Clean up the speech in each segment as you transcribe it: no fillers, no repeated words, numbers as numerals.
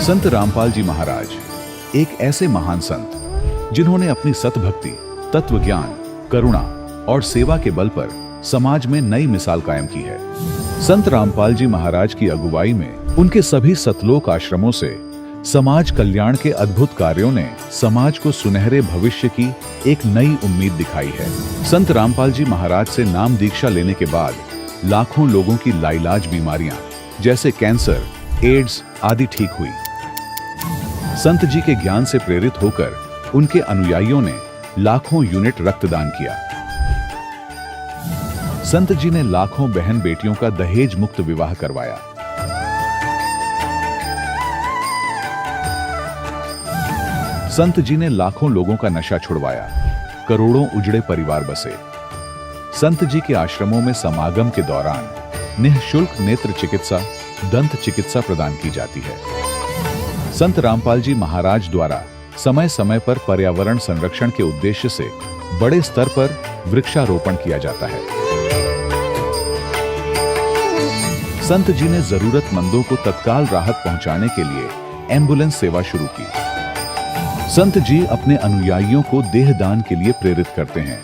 संत रामपाल जी महाराज एक ऐसे महान संत जिन्होंने अपनी सतभक्ति, तत्व ज्ञान, करुणा और सेवा के बल पर समाज में नई मिसाल कायम की है। संत रामपाल जी महाराज की अगुवाई में उनके सभी सतलोक आश्रमों से समाज कल्याण के अद्भुत कार्यों ने समाज को सुनहरे भविष्य की एक नई उम्मीद दिखाई है। संत रामपाल जी महाराज से नाम दीक्षा लेने के बाद लाखों लोगों की लाइलाज बीमारियां जैसे कैंसर, एड्स आदि ठीक हुई। संत जी के ज्ञान से प्रेरित होकर उनके अनुयायियों ने लाखों यूनिट रक्तदान किया। संत जी ने लाखों बहन बेटियों का दहेज मुक्त विवाह करवाया। संत जी ने लाखों लोगों का नशा छुड़वाया, करोड़ों उजड़े परिवार बसे। संत जी के आश्रमों में समागम के दौरान निःशुल्क नेत्र चिकित्सा, दंत चिकित्सा प्रदान की जाती है। संत रामपाल जी महाराज द्वारा समय समय पर पर्यावरण संरक्षण के उद्देश्य से बड़े स्तर पर वृक्षारोपण किया जाता है। संत जी ने जरूरतमंदों को तत्काल राहत पहुंचाने के लिए एम्बुलेंस सेवा शुरू की। संत जी अपने अनुयायियों को देहदान के लिए प्रेरित करते हैं,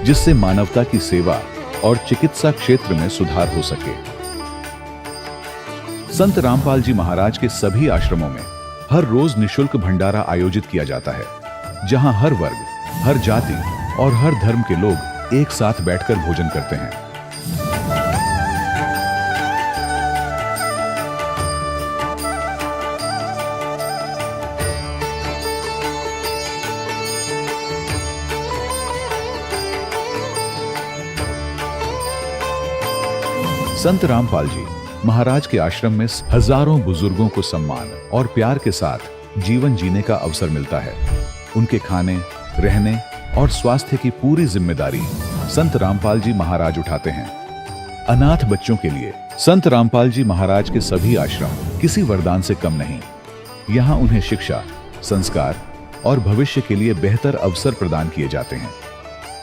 जिससे मानवता की सेवा और चिकित्सा क्षेत्र में सुधार हो सके। संत रामपाल जी महाराज के सभी आश्रमों में हर रोज निःशुल्क भंडारा आयोजित किया जाता है, जहां हर वर्ग, हर जाति और हर धर्म के लोग एक साथ बैठकर भोजन करते हैं। संत रामपाल जी महाराज के आश्रम में हजारों बुजुर्गों को सम्मान और प्यार के साथ जीवन जीने का अवसर मिलता है। उनके खाने, रहने और स्वास्थ्य की पूरी जिम्मेदारी संत रामपाल जी महाराज उठाते हैं। अनाथ बच्चों के लिए संत रामपाल जी महाराज के सभी आश्रम किसी वरदान से कम नहीं। यहाँ उन्हें शिक्षा, संस्कार और भविष्य के लिए बेहतर अवसर प्रदान किए जाते हैं।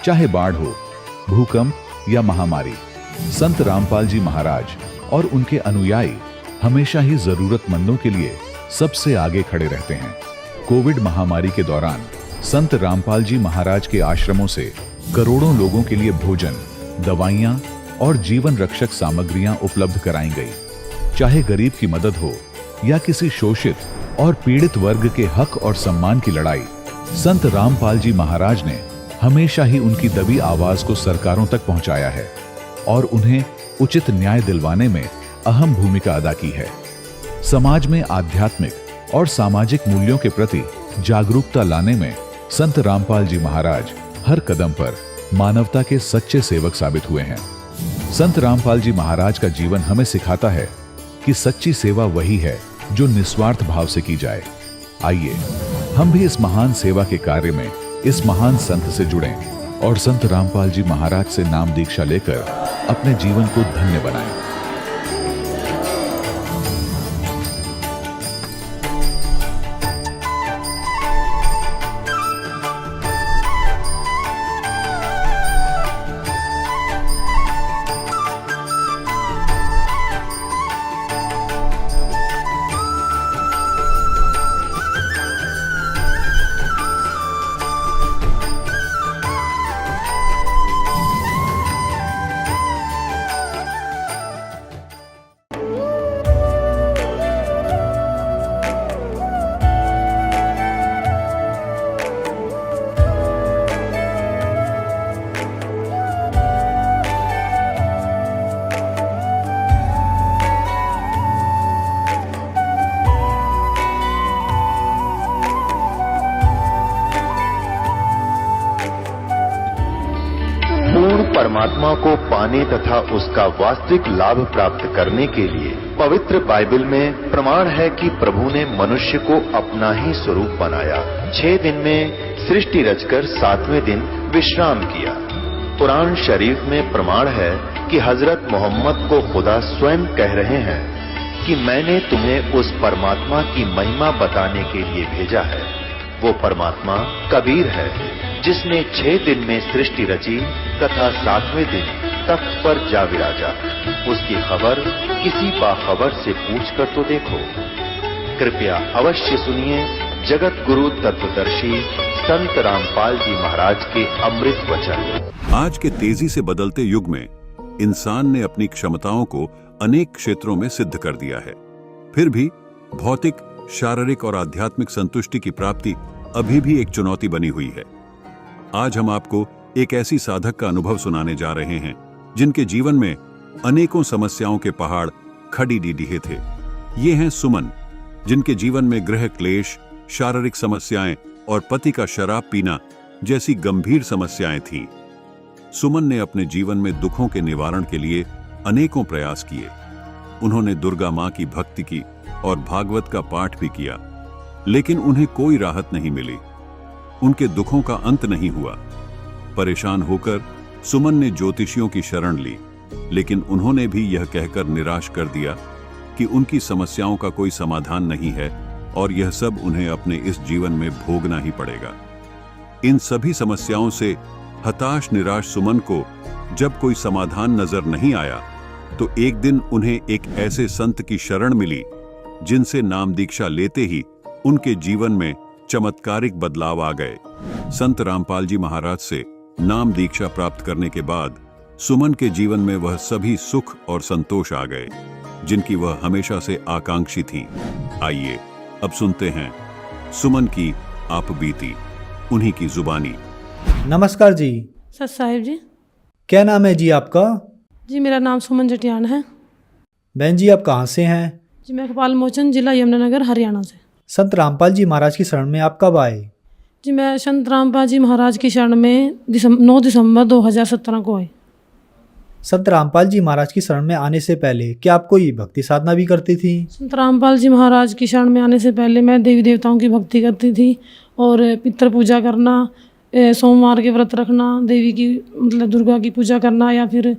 चाहे बाढ़ हो, भूकंप या महामारी, संत रामपाल जी महाराज और उनके अनुयायी हमेशा ही जरूरतमंदों के लिए सबसे आगे खड़े रहते हैं। कोविड महामारी के दौरान संत रामपाल जी महाराज के आश्रमों से करोड़ों लोगों के लिए भोजन, दवाइयां और जीवन रक्षक सामग्रियां उपलब्ध कराई गई। चाहे गरीब की मदद हो या किसी शोषित और पीड़ित वर्ग के हक और सम्मान की लड़ाई, संत रामपाल जी महाराज ने हमेशा ही उनकी दबी आवाज को सरकारों तक पहुंचाया है और उन्हें उचित न्याय दिलवाने में अहम भूमिका अदा की है। समाज में आध्यात्मिक और सामाजिक मूल्यों के प्रति जागरूकता लाने में संत रामपाल जी महाराज हर कदम पर मानवता के सच्चे सेवक साबित हुए हैं। संत रामपाल जी महाराज का जीवन हमें सिखाता है कि सच्ची सेवा वही है जो निस्वार्थ भाव से की जाए। आइए हम भी इस महान सेवा के कार्य में इस महान संत से जुड़ें और संत रामपाल जी महाराज से नाम दीक्षा लेकर अपने जीवन को धन्य बनाएं। परमात्मा को पाने तथा उसका वास्तविक लाभ प्राप्त करने के लिए पवित्र बाइबल में प्रमाण है कि प्रभु ने मनुष्य को अपना ही स्वरूप बनाया। 6 दिन में सृष्टि रचकर 7वें दिन विश्राम किया। कुरान शरीफ में प्रमाण है कि हजरत मोहम्मद को खुदा स्वयं कह रहे हैं कि मैंने तुम्हें उस परमात्मा की महिमा बताने के लिए भेजा है। वो परमात्मा कबीर है जिसने 6 दिन में सृष्टि रची तथा 7वें दिन तख्त पर जा विराजा। उसकी खबर किसी बाखबर से पूछकर तो देखो। कृपया अवश्य सुनिए जगत गुरु तत्वदर्शी संत रामपाल जी महाराज के अमृत वचन। आज के तेजी से बदलते युग में इंसान ने अपनी क्षमताओं को अनेक क्षेत्रों में सिद्ध कर दिया है। फिर भी भौतिक, शारीरिक और आध्यात्मिक संतुष्टि की प्राप्ति अभी भी एक चुनौती बनी हुई है। आज हम आपको एक ऐसी साधक का अनुभव सुनाने जा रहे हैं जिनके जीवन में अनेकों समस्याओं के पहाड़ खड़ी डीडीहे थे। ये हैं सुमन, जिनके जीवन में गृह क्लेश, शारीरिक समस्याएं और पति का शराब पीना जैसी गंभीर समस्याएं थीं। सुमन ने अपने जीवन में दुखों के निवारण के लिए अनेकों प्रयास किए। उन्होंने दुर्गा मां की भक्ति की और भागवत का पाठ भी किया, लेकिन उन्हें कोई राहत नहीं मिली। उनके दुखों का अंत नहीं हुआ। परेशान होकर सुमन ने ज्योतिषियों की शरण ली, लेकिन उन्होंने भी यह कहकर निराश कर दिया कि उनकी समस्याओं का कोई समाधान नहीं है और यह सब उन्हें अपने इस जीवन में भोगना ही पड़ेगा। इन सभी समस्याओं से हताश निराश सुमन को जब कोई समाधान नजर नहीं आया तो एक दिन उन्हें एक ऐसे संत की शरण मिली जिनसे नाम दीक्षा लेते ही उनके जीवन में चमत्कारिक बदलाव आ गए। संत रामपाल जी महाराज से नाम दीक्षा प्राप्त करने के बाद सुमन के जीवन में वह सभी सुख और संतोष आ गए जिनकी वह हमेशा से आकांक्षी थी। आइए अब सुनते हैं सुमन की आप बीती, उन्हीं की जुबानी। नमस्कार जी। सत साहिब जी। क्या नाम है जी आपका? जी मेरा नाम सुमन जटियान है। बहन जी आप कहाँ से हैं? जी मैं कपाल मोचन, जिला यमुनानगर, हरियाणा से। संत रामपाल जी महाराज की शरण में आप कब आए? जी मैं संत रामपाल जी महाराज की शरण में 9 दिसंबर 2017 को आई। संत रामपाल जी महाराज की शरण में आने से पहले क्या आप कोई भक्ति साधना भी करती थी? संत रामपाल जी महाराज की शरण में आने से पहले मैं देवी देवताओं की भक्ति करती थी और पितृ पूजा करना, सोमवार के व्रत रखना, देवी की मतलब दुर्गा की पूजा करना या फिर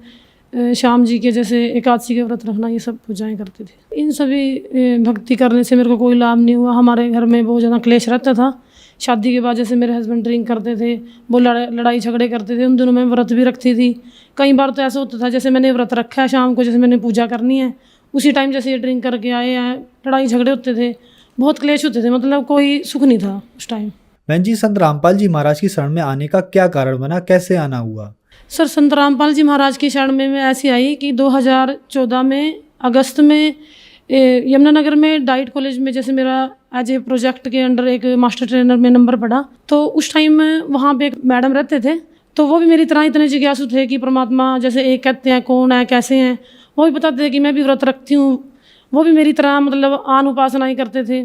श्याम जी के जैसे एकादशी के व्रत रखना, ये सब पूजाएं करती थी। इन सभी भक्ति करने से मेरे को कोई लाभ नहीं हुआ। हमारे घर में बहुत ज़्यादा क्लेश रहता था। शादी के बाद जैसे मेरे हस्बैंड ड्रिंक करते थे, वो लड़ाई झगड़े करते थे। उन दिनों मैं व्रत भी रखती थी। कई बार तो ऐसा होता था जैसे मैंने व्रत रखा है, शाम को जैसे मैंने पूजा करनी है, उसी टाइम जैसे ये ड्रिंक करके आए हैं, लड़ाई झगड़े होते थे, बहुत क्लेश होते थे, मतलब कोई सुख नहीं था उस टाइम। बहन जी संत रामपाल जी महाराज की शरण में आने का क्या कारण बना, कैसे आना हुआ? सर संत रामपाल जी महाराज की शरण में मैं ऐसी आई कि 2014 में अगस्त में यमुनानगर में डाइट कॉलेज में जैसे मेरा एज ए प्रोजेक्ट के अंडर एक मास्टर ट्रेनर में नंबर पड़ा, तो उस टाइम वहाँ पे एक मैडम रहते थे, तो वो भी मेरी तरह इतने जिज्ञासु थे कि परमात्मा जैसे एक कहते हैं, कौन है, कैसे हैं। वो भी बताते थे कि मैं भी व्रत रखती हूँ। वो भी मेरी तरह मतलब आन उपासनाएँ करते थे,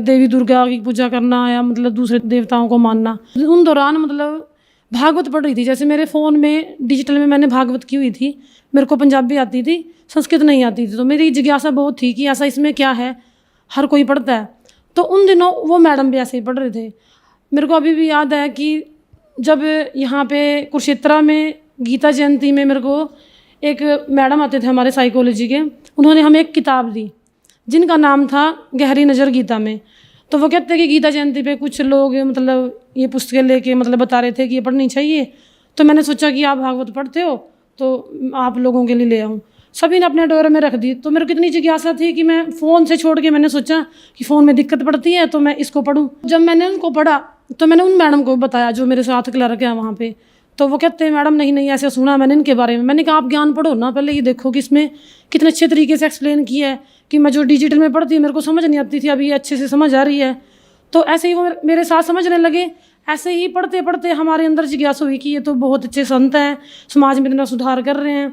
देवी दुर्गा की पूजा करना या मतलब दूसरे देवताओं को मानना। उन दौरान मतलब भागवत पढ़ रही थी। जैसे मेरे फ़ोन में डिजिटल में मैंने भागवत की हुई थी। मेरे को पंजाबी आती थी, संस्कृत नहीं आती थी, तो मेरी जिज्ञासा बहुत थी कि ऐसा इसमें क्या है, हर कोई पढ़ता है। तो उन दिनों वो मैडम भी ऐसे ही पढ़ रहे थे। मेरे को अभी भी याद है कि जब यहाँ पे कुरुक्षेत्रा में गीता जयंती में मेरे को एक मैडम आते थे हमारे साइकोलॉजी के, उन्होंने हमें एक किताब दी जिनका नाम था गहरी नज़र गीता में। तो वो कहते हैं कि गीता जयंती पे कुछ लोग मतलब ये पुस्तकें लेके मतलब बता रहे थे कि ये पढ़नी चाहिए। तो मैंने सोचा कि आप भागवत पढ़ते हो तो आप लोगों के लिए ले आऊँ। सभी ने अपने डोर में रख दी। तो मेरे को इतनी जिज्ञासा थी कि मैं फ़ोन से छोड़ के मैंने सोचा कि फ़ोन में दिक्कत पड़ती है तो मैं इसको पढूं। जब मैंने उनको पढ़ा तो मैंने उन मैडम को बताया जो मेरे साथ क्लर्क है वहाँ पे। तो वो कहते हैं मैडम नहीं ऐसे सुना मैंने इनके बारे में। मैंने कहा आप ज्ञान पढ़ो ना, पहले ये देखो कि इसमें कितने अच्छे तरीके से एक्सप्लेन किया है कि मैं जो डिजिटल में पढ़ती मेरे को समझ नहीं आती थी, अभी अच्छे से समझ आ रही है। तो ऐसे ही वो मेरे साथ समझने लगे। ऐसे ही पढ़ते पढ़ते हमारे अंदर जिज्ञासा हुई कि ये तो बहुत अच्छे संत हैं, समाज में इतना सुधार कर रहे हैं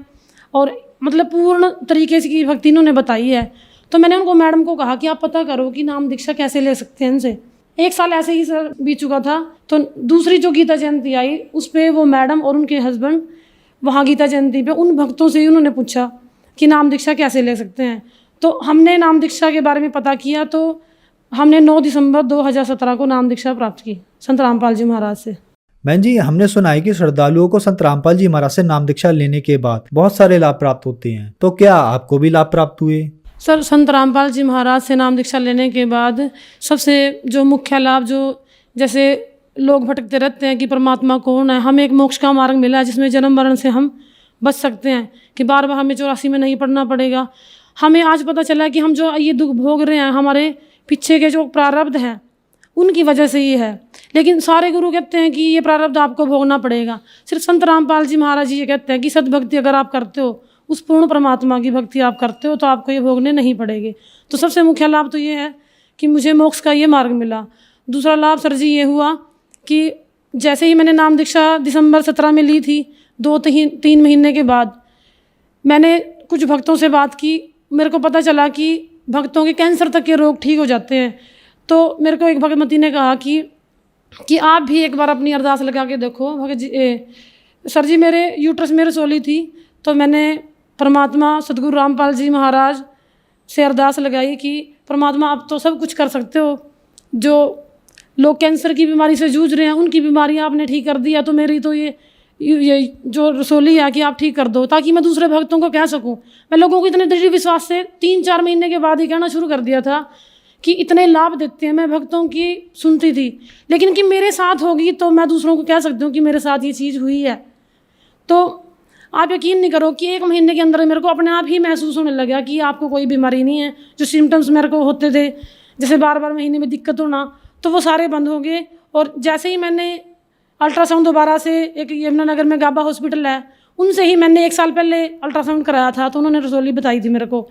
और मतलब पूर्ण तरीके से की भक्ति इन्होंने बताई है। तो मैंने उनको मैडम को कहा कि आप पता करो कि नाम दीक्षा कैसे ले सकते हैं इनसे। 1 साल ऐसे ही सर बीत चुका था। तो दूसरी जो गीता जयंती आई उस पर वो मैडम और उनके हस्बैंड वहाँ गीता जयंती पे उन भक्तों से ही उन्होंने पूछा कि नाम दीक्षा कैसे ले सकते हैं। तो हमने नाम दीक्षा के बारे में पता किया तो हमने 9 दिसंबर 2017 को नाम दीक्षा प्राप्त की संत रामपाल जी महाराज से। बहन जी हमने सुना है कि श्रद्धालुओं को संत रामपाल जी महाराज से नाम दीक्षा लेने के बाद बहुत सारे लाभ प्राप्त होते हैं, तो क्या आपको भी लाभ प्राप्त हुए? सर संत रामपाल जी महाराज से नाम दीक्षा लेने के बाद सबसे जो मुख्य लाभ, जो जैसे लोग भटकते रहते हैं कि परमात्मा कौन है, हमें एक मोक्ष का मार्ग मिला है जिसमें जन्म मरण से हम बच सकते हैं कि बार बार हमें 84 में नहीं पढ़ना पड़ेगा। हमें आज पता चला कि हम जो ये दुख भोग रहे हैं हमारे पीछे के जो प्रारब्ध हैं उनकी वजह से ये है। लेकिन सारे गुरु कहते हैं कि ये प्रारब्ध आपको भोगना पड़ेगा। सिर्फ संत रामपाल जी महाराज जी ये कहते हैं कि सद्भक्ति अगर आप करते हो, उस पूर्ण परमात्मा की भक्ति आप करते हो, तो आपको ये भोगने नहीं पड़ेंगे। तो सबसे मुख्य लाभ तो ये है कि मुझे मोक्ष का ये मार्ग मिला। दूसरा लाभ सर जी ये हुआ कि जैसे ही मैंने नाम दीक्षा दिसंबर 17 में ली थी, 2-3 महीने के बाद मैंने कुछ भक्तों से बात की। मेरे को पता चला कि भक्तों के कैंसर तक के रोग ठीक हो जाते हैं। तो मेरे को एक भगवती ने कहा कि आप भी एक बार अपनी अरदास लगा के देखो। भगत जी सर जी मेरे यूट्रस में रसोली थी, तो मैंने परमात्मा सदगुरु रामपाल जी महाराज से अरदास लगाई कि परमात्मा आप तो सब कुछ कर सकते हो, जो लोग कैंसर की बीमारी से जूझ रहे हैं उनकी बीमारी आपने ठीक कर दिया, तो मेरी तो ये जो रसोली है कि आप ठीक कर दो, ताकि मैं दूसरे भक्तों को कह सकूं। मैं लोगों को इतने दृढ़ विश्वास से 3-4 महीने के बाद ही कहना शुरू कर दिया था कि इतने लाभ देते हैं। मैं भक्तों की सुनती थी, लेकिन कि मेरे साथ होगी तो मैं दूसरों को कह सकती हूँ कि मेरे साथ ये चीज़ हुई है। तो आप यकीन नहीं करो कि 1 महीने के अंदर मेरे को अपने आप ही महसूस होने लगा कि आपको कोई बीमारी नहीं है। जो सिम्टम्स मेरे को होते थे, जैसे बार महीने में दिक्कत होना, तो वो सारे बंद हो गए। और जैसे ही मैंने अल्ट्रासाउंड दोबारा से, एक यमुनानगर में गाबा हॉस्पिटल है, उनसे ही मैंने 1 साल पहले अल्ट्रासाउंड कराया था, तो उन्होंने रसोली बताई थी मेरे को।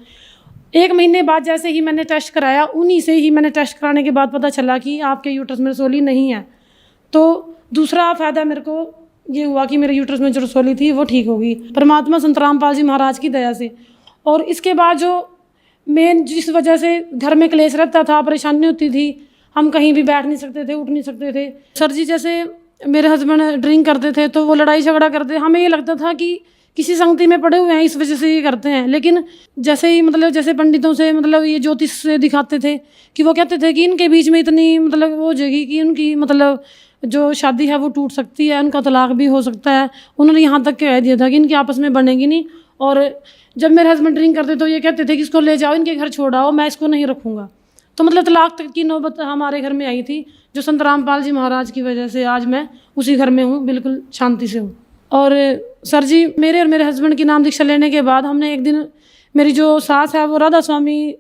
1 महीने बाद जैसे ही मैंने टेस्ट कराया, उन्हीं से ही मैंने टेस्ट कराने के बाद पता चला कि आपके यूट्रस में रसोली नहीं है। तो दूसरा फ़ायदा मेरे को ये हुआ कि मेरे यूट्रस में जो रसोली थी वो ठीक हो गई, परमात्मा संत रामपाल जी महाराज की दया से। और इसके बाद जो मेन जिस वजह से घर में क्लेश रहता था, परेशानी होती थी, हम कहीं भी बैठ नहीं सकते थे, उठ नहीं सकते थे। सर जी जैसे मेरे हस्बैंड ड्रिंक करते थे तो वो लड़ाई झगड़ा करते, हमें ये लगता था कि किसी संगति में पड़े हुए हैं इस वजह से ये करते हैं। लेकिन जैसे ही जैसे पंडितों से ये ज्योतिष से दिखाते थे कि वो कहते थे कि इनके बीच में इतनी वो हो जाएगी कि उनकी जो शादी है वो टूट सकती है, उनका तलाक भी हो सकता है। उन्होंने यहाँ तक कह दिया था कि इनकी आपस में बनेगी नहीं। और जब मेरे हस्बैंड ड्रिंक करते तो ये कहते थे कि इसको ले जाओ, इनके घर छोड़ाओ, मैं इसको नहीं रखूँगा। तो तलाक तक की नौबत हमारे घर में आई थी, जो संत रामपाल जी महाराज की वजह से आज मैं उसी घर में हूँ, बिल्कुल शांति से हूँ। और सर जी मेरे और मेरे हस्बैंड की नाम दीक्षा लेने के बाद हमने एक दिन, मेरी जो सास है वो राधा स्वामी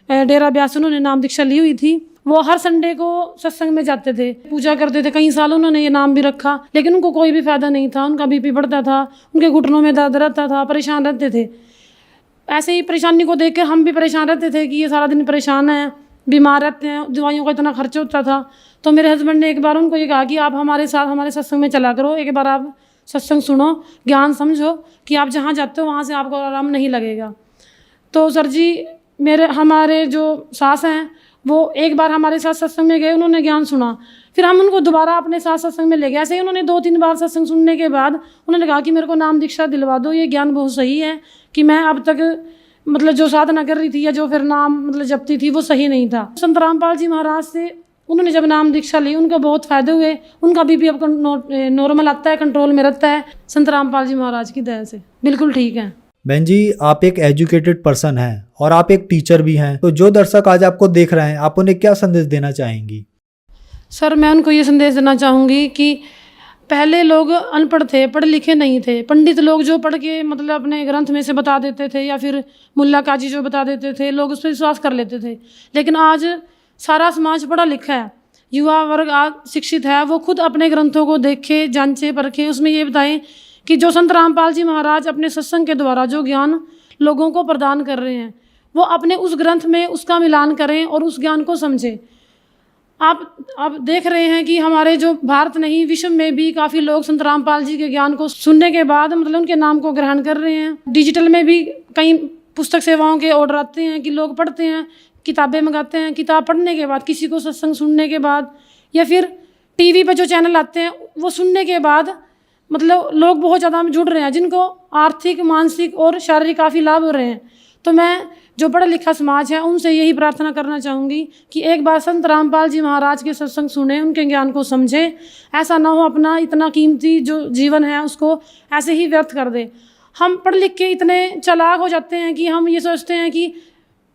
डेरा ब्यास, उन्होंने नाम दीक्षा ली हुई थी। वो हर संडे को सत्संग में जाते थे, पूजा करते थे। कई साल उन्होंने ये नाम भी रखा, लेकिन उनको कोई भी फायदा नहीं था। उनका बीपी बढ़ता था, उनके घुटनों में दर्द रहता था, परेशान रहते थे। ऐसे ही परेशानी को देख के हम भी परेशान रहते थे कि ये सारा दिन परेशान है, बीमार रहते हैं, दवाइयों का इतना खर्च होता था। तो मेरे हस्बैंड ने एक बार उनको ये कहा कि आप हमारे साथ हमारे सत्संग में चला करो, एक बार आप सत्संग सुनो, ज्ञान समझो कि आप जहाँ जाते हो वहाँ से आपको आराम नहीं लगेगा। तो सर जी हमारे जो सास हैं वो एक बार हमारे साथ सत्संग में गए, उन्होंने ज्ञान सुना, फिर हम उनको दोबारा अपने साथ सत्संग में ले गए। ऐसे ही उन्होंने 2-3 बार सत्संग सुनने के बाद उन्होंने कहा कि मेरे को नाम दीक्षा दिलवा दो, ये ज्ञान बहुत सही है कि मैं अब तक जो साधना कर रही थी या जो फिर नाम जपती थी वो सही नहीं था। संत रामपाल जी महाराज से उन्होंने जब नाम दीक्षा ली, उनको बहुत फ़ायदे हुए। उनका बीपी अब नॉर्मल आता है, कंट्रोल में रहता है, संत रामपाल जी महाराज की दया से बिल्कुल ठीक है। बहन जी आप एक एजुकेटेड पर्सन हैं और आप एक टीचर भी हैं, तो जो दर्शक आज आपको देख रहे हैं आप उन्हें क्या संदेश देना चाहेंगी? सर मैं उनको ये संदेश देना चाहूँगी कि पहले लोग अनपढ़ थे, पढ़े लिखे नहीं थे। पंडित लोग जो पढ़ के अपने ग्रंथ में से बता देते थे या फिर मुल्ला काजी जो बता देते थे, लोग उस पर विश्वास कर लेते थे। लेकिन आज सारा समाज पढ़ा लिखा है, युवा वर्ग आज शिक्षित है, वो खुद अपने ग्रंथों को देखे, जांचे, परखे, उसमें ये बताएं कि जो संत रामपाल जी महाराज अपने सत्संग के द्वारा जो ज्ञान लोगों को प्रदान कर रहे हैं वो अपने उस ग्रंथ में उसका मिलान करें और उस ज्ञान को समझें। आप देख रहे हैं कि हमारे जो भारत नहीं विश्व में भी काफ़ी लोग संत रामपाल जी के ज्ञान को सुनने के बाद उनके नाम को ग्रहण कर रहे हैं। डिजिटल में भी कई पुस्तक सेवाओं के ऑर्डर आते हैं कि लोग पढ़ते हैं, किताबें मंगाते हैं। किताब पढ़ने के बाद, किसी को सत्संग सुनने के बाद या फिर टीवी पर जो चैनल आते हैं वो सुनने के बाद लोग बहुत ज़्यादा जुड़ रहे हैं, जिनको आर्थिक, मानसिक और शारीरिक काफ़ी लाभ हो रहे हैं। तो मैं जो पढ़ा लिखा समाज है उनसे यही प्रार्थना करना चाहूँगी कि एक बार संत रामपाल जी महाराज के सत्संग सुने, उनके ज्ञान को समझे। ऐसा ना हो अपना इतना कीमती जो जीवन है उसको ऐसे ही व्यर्थ कर दे। हम पढ़ लिख के इतने चालाक हो जाते हैं कि हम ये सोचते हैं कि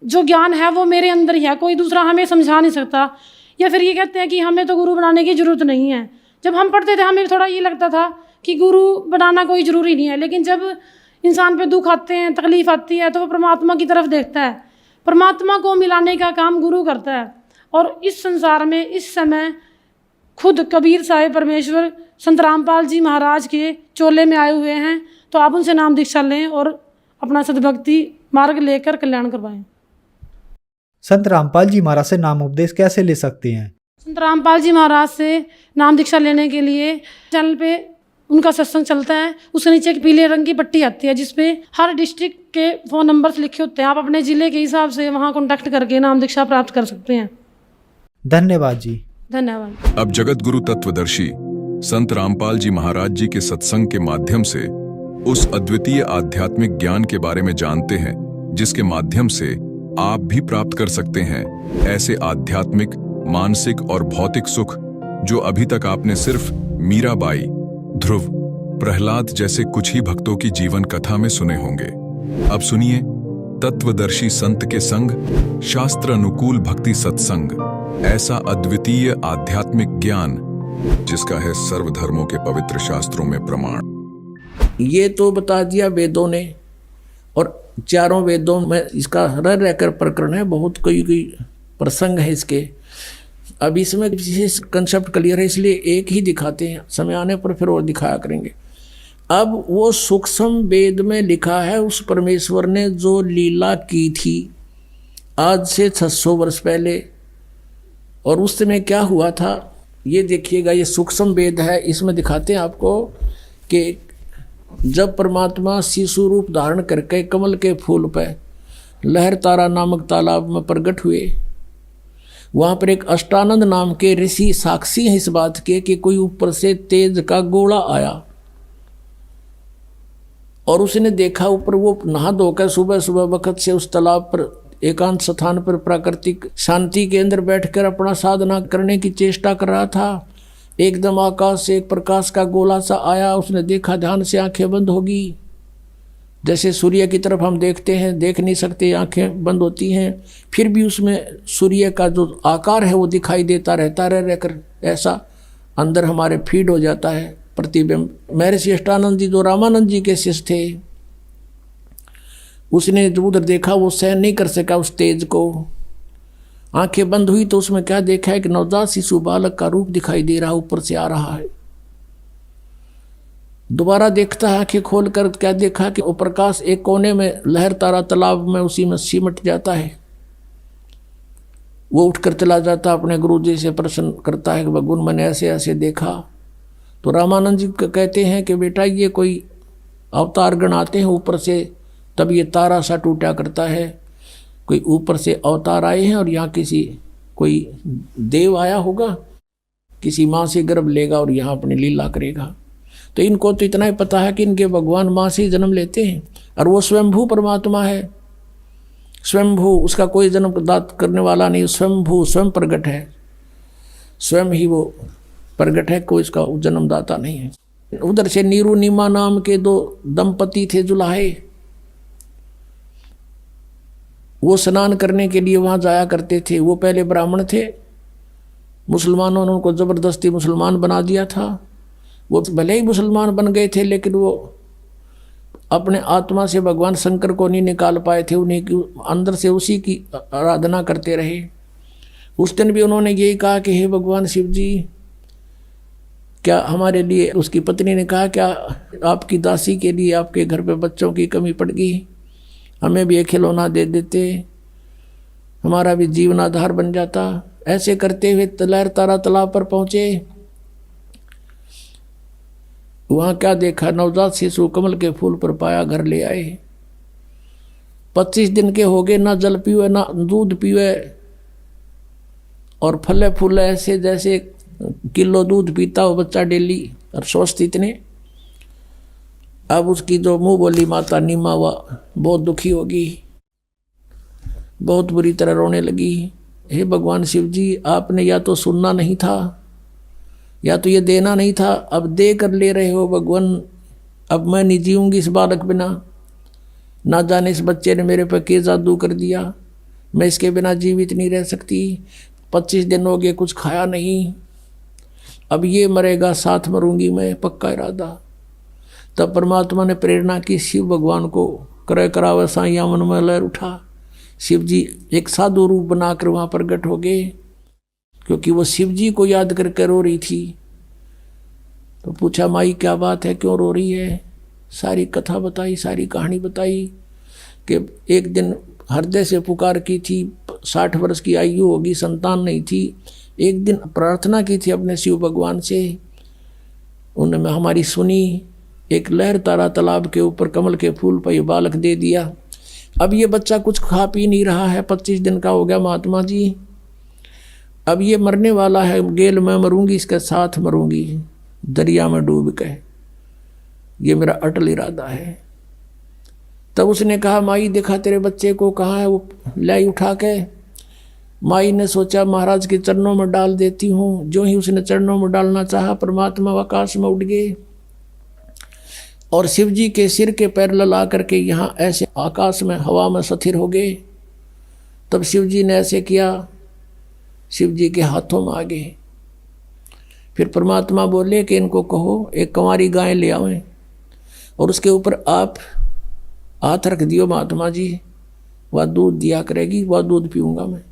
जो ज्ञान है वो मेरे अंदर ही है, कोई दूसरा हमें समझा नहीं सकता। या फिर ये कहते हैं कि हमें तो गुरु बनाने की ज़रूरत नहीं है। जब हम पढ़ते थे हमें थोड़ा ये लगता था कि गुरु बनाना कोई ज़रूरी नहीं है, लेकिन जब इंसान पे दुख आते हैं, तकलीफ आती है, तो वो परमात्मा की तरफ देखता है। परमात्मा को मिलाने का काम गुरु करता है। और इस संसार में इस समय खुद कबीर साहिब परमेश्वर संत रामपाल जी महाराज के चोले में आए हुए हैं, तो आप उनसे नाम दीक्षा लें और अपना सद्भक्ति मार्ग लेकर कल्याण करवाएं। संत रामपाल जी महाराज से नाम उपदेश कैसे ले सकते हैं? संत रामपाल जी महाराज से नाम दीक्षा लेने के लिए चैनल पे उनका सत्संग चलता है, उसके नीचे एक पीले रंग की पट्टी आती है जिसपे हर डिस्ट्रिक्ट के फ़ोन नंबर्स लिखे होते हैं। आप अपने ज़िले के हिसाब से वहाँ कॉन्टैक्ट करके नाम दीक्षा प्राप्त कर सकते हैं। धन्यवाद जी। धन्यवाद। अब जगत गुरु तत्वदर्शी संत रामपाल जी महाराज जी के सत्संग के माध्यम से उस अद्वितीय आध्यात्मिक ज्ञान के बारे में जानते हैं जिसके माध्यम से आप भी प्राप्त कर सकते हैं ऐसे आध्यात्मिक, मानसिक और भौतिक सुख जो अभी तक आपने सिर्फ मीराबाई, ध्रुव, प्रहलाद जैसे कुछ ही भक्तों की जीवन कथा में सुने होंगे। अब सुनिए तत्वदर्शी संत के संग शास्त्र अनुकूल भक्ति सत्संग, ऐसा अद्वितीय आध्यात्मिक ज्ञान जिसका है सर्वधर्मों के पवित्र शास्त्रों में प्रमाण। ये तो बता दिया वेदों ने, और चारों वेदों में इसका रह रहकर प्रकरण है, बहुत कोई प्रसंग है इसके। अब इसमें विशेष कंसेप्ट क्लियर है, इसलिए एक ही दिखाते हैं, समय आने पर फिर और दिखाया करेंगे। अब वो सूक्ष्म वेद में लिखा है उस परमेश्वर ने जो लीला की थी आज से 600 वर्ष पहले, और उस समय क्या हुआ था ये देखिएगा। ये सूक्ष्म वेद है, इसमें दिखाते हैं आपको कि जब परमात्मा शिशु रूप धारण करके कमल के फूल पर लहर तारा नामक तालाब में प्रकट हुए, वहाँ पर एक अष्टानंद नाम के ऋषि साक्षी हैं इस बात के कि कोई ऊपर से तेज का गोला आया और उसने देखा ऊपर वो नहा धोकर सुबह सुबह वक्त से उस तालाब पर एकांत स्थान पर प्राकृतिक शांति के अंदर बैठकर अपना साधना करने की चेष्टा कर रहा था। एकदम आकाश से एक प्रकाश का गोला सा आया, उसने देखा, ध्यान से आंखें बंद होगी। जैसे सूर्य की तरफ हम देखते हैं, देख नहीं सकते, आंखें बंद होती हैं, फिर भी उसमें सूर्य का जो आकार है वो दिखाई देता रहता रहकर ऐसा अंदर हमारे फीड हो जाता है प्रतिबिंब। महर्षि अष्टानंद जी जो रामानंद जी के शिष्य थे, उसने जो उधर देखा वो सहन नहीं कर सका उस तेज को। आंखें बंद हुई तो उसमें क्या देखा है कि नवजात शिशु बालक का रूप दिखाई दे रहा, ऊपर से आ रहा है। दोबारा देखता है, आंखें खोलकर क्या देखा कि वो प्रकाश एक कोने में लहर तारा तालाब में उसी में सिमट जाता है। वो उठकर चला जाता, अपने गुरु जी से प्रश्न करता है कि भगवान मैंने ऐसे ऐसे देखा। तो रामानंद जी कहते हैं कि बेटा ये कोई अवतार गण आते हैं ऊपर से, तब ये तारा सा टूटा करता है। कोई ऊपर से अवतार आए हैं और यहाँ किसी कोई देव आया होगा, किसी माँ से गर्भ लेगा और यहाँ अपनी लीला करेगा। तो इनको तो इतना ही पता है कि इनके भगवान माँ से जन्म लेते हैं, और वो स्वयंभू परमात्मा है। स्वयंभू, उसका कोई जन्म दात करने वाला नहीं, स्वयंभू स्वयं प्रगट है, स्वयं ही वो प्रगट है, कोई इसका जन्मदाता नहीं है। उधर से नीरू नीमा नाम के दो दंपति थे जुलाहे, वो स्नान करने के लिए वहाँ जाया करते थे। वो पहले ब्राह्मण थे, मुसलमानों ने उनको ज़बरदस्ती मुसलमान बना दिया था। वो भले ही मुसलमान बन गए थे लेकिन वो अपने आत्मा से भगवान शंकर को नहीं निकाल पाए थे, उन्हीं की अंदर से उसी की आराधना करते रहे। उस दिन भी उन्होंने यही कहा कि हे भगवान शिव जी, क्या हमारे लिए, उसकी पत्नी ने कहा, क्या आपकी दासी के लिए आपके घर पे बच्चों की कमी पड़ गई, हमें भी एक खिलौना दे देते, हमारा भी जीवनाधार बन जाता। ऐसे करते हुए लहर तारा तालाब पर पहुँचे। वहाँ क्या देखा, नवजात शिशु कमल के फूल पर पाया, घर ले आए। 25 दिन के हो गए, ना जल पीवे ना दूध पीवे, और फले फूले ऐसे जैसे किलो दूध पीता हो बच्चा डेली, और स्वस्थ इतने। अब उसकी जो मुँह बोली माता नीमा बहुत दुखी होगी, बहुत बुरी तरह रोने लगी। हे भगवान शिव जी, आपने या तो सुनना नहीं था या तो ये देना नहीं था, अब दे कर ले रहे हो भगवान। अब मैं नहीं जीऊँगी इस बालक बिना, ना जाने इस बच्चे ने मेरे पर क्या जादू कर दिया, मैं इसके बिना जीवित नहीं रह सकती। 25 दिन हो गए, कुछ खाया नहीं, अब ये मरेगा साथ मरूंगी मैं, पक्का इरादा। तब परमात्मा ने प्रेरणा की, शिव भगवान को क्रय करावे साइया मन में लहर उठा। शिव जी एक साधु रूप बनाकर वहाँ प्रकट हो गए, क्योंकि वो शिव जी को याद करके रो रही थी। तो पूछा, माई क्या बात है, क्यों रो रही है? सारी कथा बताई, सारी कहानी बताई कि एक दिन हृदय से पुकार की थी, 60 वर्ष की आयु होगी, संतान नहीं थी। एक दिन प्रार्थना की थी अपने शिव भगवान से, उन्होंने हमारी सुनी। एक लहर तारा तालाब के ऊपर कमल के फूल पर ये बालक दे दिया। अब ये बच्चा कुछ खा पी नहीं रहा है, 25 दिन का हो गया महात्मा जी। अब ये मरने वाला है, गेल मैं मरूंगी, इसके साथ मरूंगी, दरिया में डूब के, ये मेरा अटल इरादा है। तब उसने कहा, माई देखा तेरे बच्चे को, कहाँ है? वो लाई उठा के माई ने सोचा महाराज के चरणों में डाल देती हूँ। जो ही उसने चरणों में डालना चाहा, परमात्मा आकाश में उड़ गए और शिव जी के सिर के पैर लला करके यहाँ ऐसे आकाश में हवा में स्थिर हो गए। तब शिव जी ने ऐसे किया, शिव जी के हाथों में आ गए। फिर परमात्मा बोले कि इनको कहो एक कंवारी गाय ले आवें और उसके ऊपर आप हाथ रख दियो महात्मा जी, वह दूध दिया करेगी, वह दूध पीऊंगा मैं।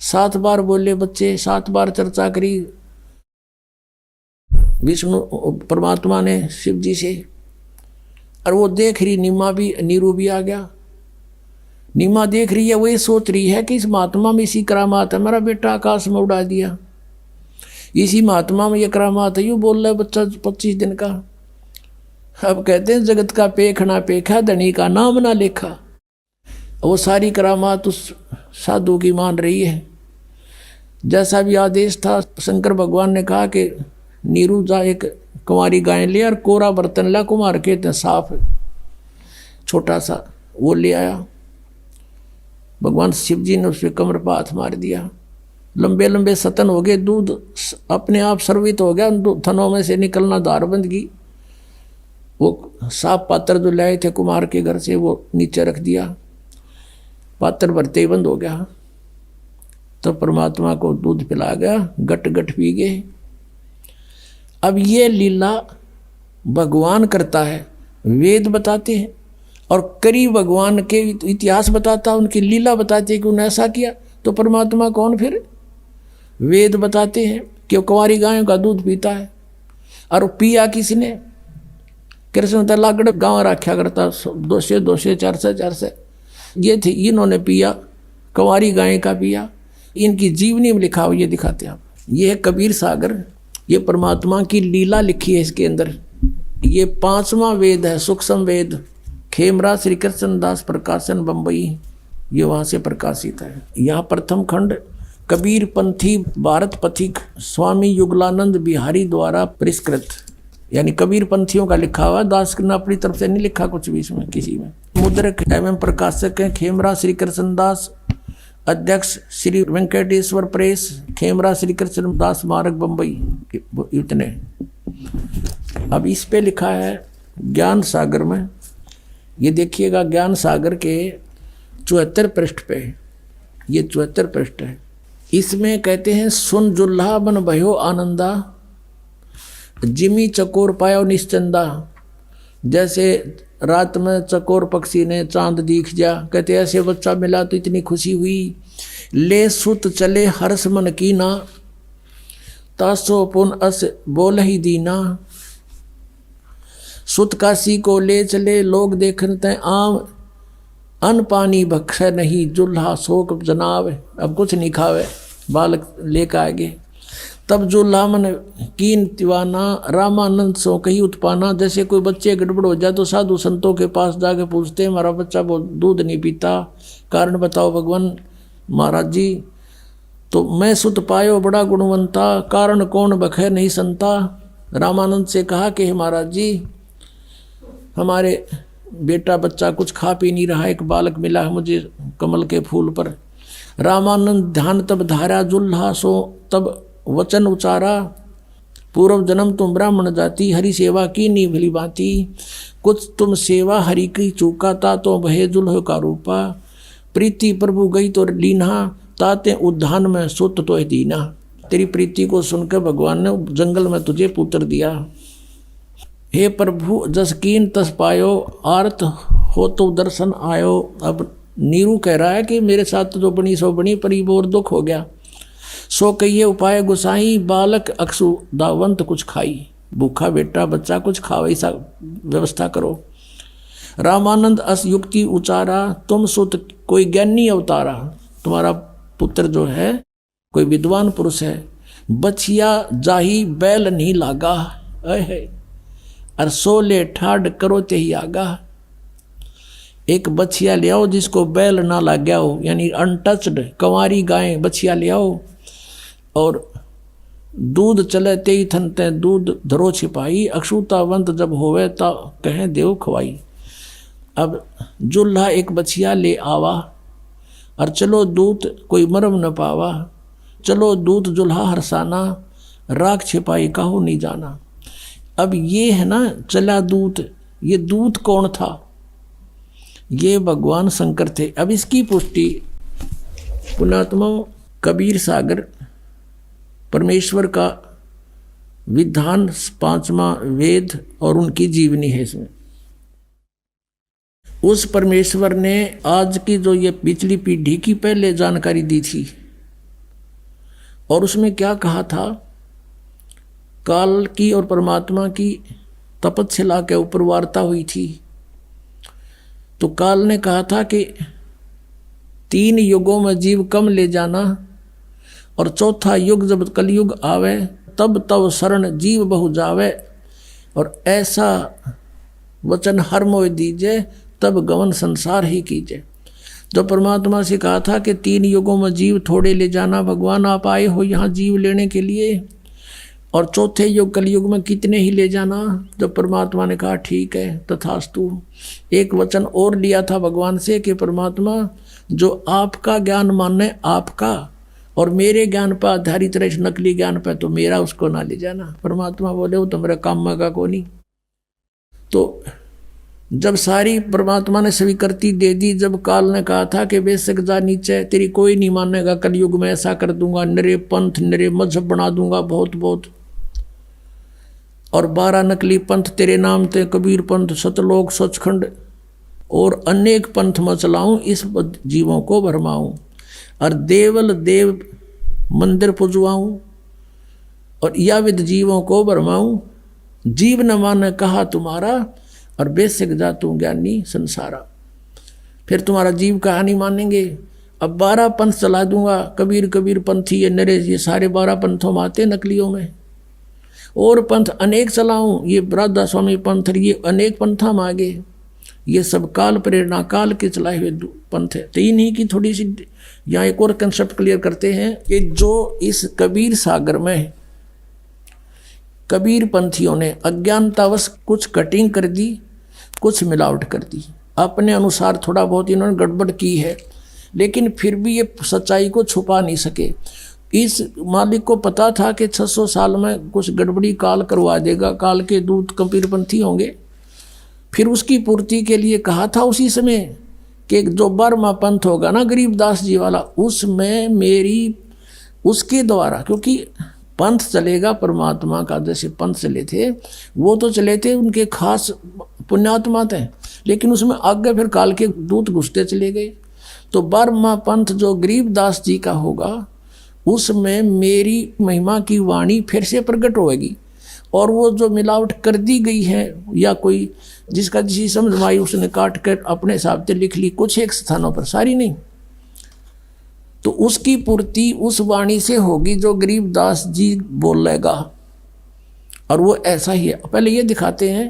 7 बार बोले बच्चे, 7 बार चर्चा करी विष्णु परमात्मा ने शिव जी से। और वो देख रही, नीमा भी, नीरू भी आ गया। नीमा देख रही है, वो ये सोच रही है कि इस महात्मा में इसी करामात है, मेरा बेटा आकाश में उड़ा दिया, इसी महात्मा में ये करामात है। यूँ बोल रहा है बच्चा 25 दिन का। अब कहते हैं जगत का पेखना पेखा, धनी का नाम ना लेखा। वो सारी करामात उस साधु की मान रही है। जैसा भी आदेश था, शंकर भगवान ने कहा कि नीरू जा एक कुंवारी गाय ले और कोरा बर्तन ला, कुमार के साफ छोटा सा, वो ले आया। भगवान शिव जी ने उस पर कमर पर हाथ मार दिया। लंबे लंबे सतन हो गए, दूध अपने आप सर्वित हो गया, थनों में से निकलना धार बंद की। वो साफ पात्र जो लाए थे कुमार के घर से, वो नीचे रख दिया, पात्र भरते ही बंद हो गया। तब परमात्मा को दूध पिला गया, गट गट पी गए। अब ये लीला भगवान करता है, वेद बताते हैं और करी भगवान के इतिहास बताता, उनकी लीला बताते हैं कि उन्होंने ऐसा किया। तो परमात्मा कौन फिर? वेद बताते हैं कि वो कुंवारी गायों का दूध पीता है। और पिया किसने? कृष्ण तो लागड़ गाँव रखा करता, 200 400 ये थे, इन्होंने पिया, कुंवारी गाय का पिया। इनकी जीवनी में लिखा हुआ ये दिखाते हैं आप। ये है कबीर सागर, ये परमात्मा की लीला लिखी है इसके अंदर। ये 5वां वेद है, सूक्ष्म वेद, खेमरा श्री कृष्ण दास प्रकाशन बम्बई, ये वहाँ से प्रकाशित है। यहाँ प्रथम खंड कबीर पंथी भारत पथिक स्वामी युगलानंद बिहारी द्वारा परिष्कृत, यानी कबीर पंथियों का लिखा हुआ। दास ने अपनी तरफ से नहीं लिखा कुछ भी इसमें, किसी में। मुद्रक एवं प्रकाशक हैं खेमरा श्री कृष्ण दास, अध्यक्ष श्री वेंकटेश्वर प्रेस, खेमरा श्री कृष्ण दास मार्ग बम्बई, इतने। अब इस पे लिखा है ज्ञान सागर में, ये देखिएगा ज्ञान सागर के 74 पृष्ठ पे, ये 74 पृष्ठ है। इसमें कहते हैं, सुन जुल्हा बन भयो आनंदा, जिमी चकोर पायो निश्चंदा। जैसे रात में चकोर पक्षी ने चांद दीख जा, कहते ऐसे बच्चा मिला तो इतनी खुशी हुई। ले सुत चले हर्ष मन कीना, तासो पुन अस बोल ही दीना। सुत काशी को ले चले, लोग देखते आम, अन्न पानी बख्शे नहीं, जुल्हा शोक जनाब। अब कुछ नहीं खावे, बालक लेकर आगे। तब जुल्हा मन कीन दीवाना, रामानंद सो कही उत्पाना। जैसे कोई बच्चे गड़बड़ हो जाए तो साधु संतों के पास जाके पूछते हैं, हमारा बच्चा बहुत दूध नहीं पीता, कारण बताओ भगवान। महाराज जी, तो मैं सुत पायो बड़ा गुणवंता, कारण कौन बखे नहीं संता। रामानंद से कहा कि महाराज जी, हमारे बेटा बच्चा कुछ खा पी नहीं रहा, एक बालक मिला है मुझे कमल के फूल पर। रामानंद ध्यान तब धारा, जुल्हा सो तब वचन उचारा। पूर्व जन्म तुम ब्राह्मण जाति, हरि सेवा की नी भली बाती। कुछ तुम सेवा हरि की चूका, ता तो भय जुल्ह का रूपा। प्रीति प्रभु गई तो लीना, ताते उद्यान में सुत तो दीना। तेरी प्रीति को सुनकर भगवान ने जंगल में तुझे पुत्र दिया। हे प्रभु जस कीन तस पायो, आर्त हो तो दर्शन आयो। अब नीरू कह रहा है कि मेरे साथ तो जो बनी सो बनी, पर और दुख हो गया। सो कहिए उपाय गुसाई, बालक अक्सु दावंत कुछ खाई। भूखा बेटा बच्चा कुछ खाओ, ऐसा व्यवस्था करो। रामानंद अस युक्ति उचारा, तुम सुत कोई ज्ञानी अवतारा। तुम्हारा पुत्र जो है कोई विद्वान पुरुष है। बछिया जाही बैल नहीं लागा, और सोले ठाड करो तेही आगा। एक बछिया ले आओ जिसको बैल ना लग गया हो, यानी अनटच्ड कंवारी गाय बछिया ले आओ। और दूध चले ते ही थनते दूध धरो छिपाई, अक्षुतावंत जब होवे ता कहें देव खवाई। अब जुल्हा एक बछिया ले आवा, और चलो दूत कोई मरम न पावा। चलो दूत जुल्हा हरसाना, राख छिपाई काहू नहीं जाना। अब ये है ना चला दूत, ये दूत कौन था? ये भगवान शंकर थे। अब इसकी पुष्टि पुण्यात्मा कबीर सागर परमेश्वर का विधान 5वां वेद और उनकी जीवनी है। इसमें उस परमेश्वर ने आज की जो ये पिछली पीढ़ी की पहले जानकारी दी थी, और उसमें क्या कहा था? काल की और परमात्मा की तपस्या के ऊपर वार्ता हुई थी। तो काल ने कहा था कि 3 युगों में जीव कम ले जाना, और चौथा युग जब कलयुग आवे तब तब शरण जीव बहु जावे, और ऐसा वचन हर मोह दीजिए तब गवन संसार ही कीजिए। जो परमात्मा से कहा था कि 3 युगों में जीव थोड़े ले जाना, भगवान आप आए हो यहाँ जीव लेने के लिए, और चौथे युग कलयुग में कितने ही ले जाना। जब परमात्मा ने कहा ठीक है तथास्तु। एक वचन और लिया था भगवान से कि परमात्मा जो आपका ज्ञान माने आपका, और मेरे ज्ञान पर आधारित रहे नकली ज्ञान पर, तो मेरा उसको ना ले जाना। परमात्मा बोले वो तो मेरा काम का को नहीं। तो जब सारी परमात्मा ने स्वीकृति दे दी, जब काल ने कहा था कि बेशक जा नीचे, तेरी कोई नहीं मानेगा, कलयुग में ऐसा कर दूंगा, नरे पंथ नरे मजहब बना दूंगा बहुत बहुत, और 12 नकली पंथ तेरे नाम ते, कबीर पंथ, सतलोक, सचखंड और अनेक पंथ में चलाऊं, इस जीवों को भरमाऊं, और देवल देव मंदिर पुजवाऊं, और या विद जीवों को भरमाऊं। जीव न माने कहा तुम्हारा, और बेशक जा तू ज्ञानी संसारा। फिर तुम्हारा जीव कहा नहीं मानेंगे। अब 12 पंथ चला दूंगा, कबीर कबीर पंथी ये नरे, ये सारे 12 पंथों में आते नकलियों में, और पंथ अनेक चलाऊं, ये राधा स्वामी पंथ, ये अनेक पंथा में आगे, ये सब काल प्रेरणा काल के चलाए हुए पंथ है। 3 ही की थोड़ी सी यहाँ एक और कंसेप्ट क्लियर करते हैं कि जो इस कबीर सागर में कबीर पंथियों ने अज्ञानतावश कुछ कटिंग कर दी, कुछ मिलावट कर दी, अपने अनुसार थोड़ा बहुत इन्होंने गड़बड़ की है, लेकिन फिर भी ये सच्चाई को छुपा नहीं सके। इस मालिक को पता था कि 600 साल में कुछ गड़बड़ी काल करवा देगा, काल के दूत कबीरपंथी होंगे। फिर उसकी पूर्ति के लिए कहा था उसी समय कि जो 12वां पंथ होगा ना गरीबदास जी वाला, उसमें मेरी उसके द्वारा, क्योंकि पंथ चलेगा परमात्मा का, जैसे पंथ चले थे वो तो चले थे उनके खास पुण्यात्मा थे, लेकिन उसमें आगे फिर काल के दूत घुसते चले गए। तो 12वां पंथ जो गरीबदास जी का होगा, उसमें मेरी महिमा की वाणी फिर से प्रकट होगी, और वो जो मिलावट कर दी गई है या कोई जिसका जिसी समझ में आई उसने काट कर अपने हिसाब से लिख ली, कुछ एक स्थानों पर, सारी नहीं, तो उसकी पूर्ति उस वाणी से होगी जो गरीबदास जी बोलेगा। और वो ऐसा ही है। पहले ये दिखाते हैं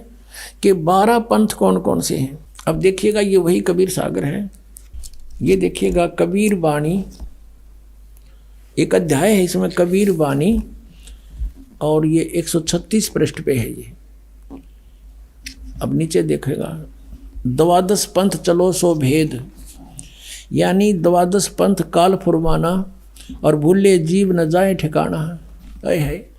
कि 12 पंथ कौन कौन से हैं। अब देखिएगा ये वही कबीर सागर है। ये देखिएगा कबीर वाणी, एक अध्याय है इसमें कबीर वाणी, और ये 136 पृष्ठ पे है ये। अब नीचे देखेगा 12 पंथ चलो सो भेद, यानी 12 पंथ काल फुरमाना, और भूले जीव न जाए ठिकाना है।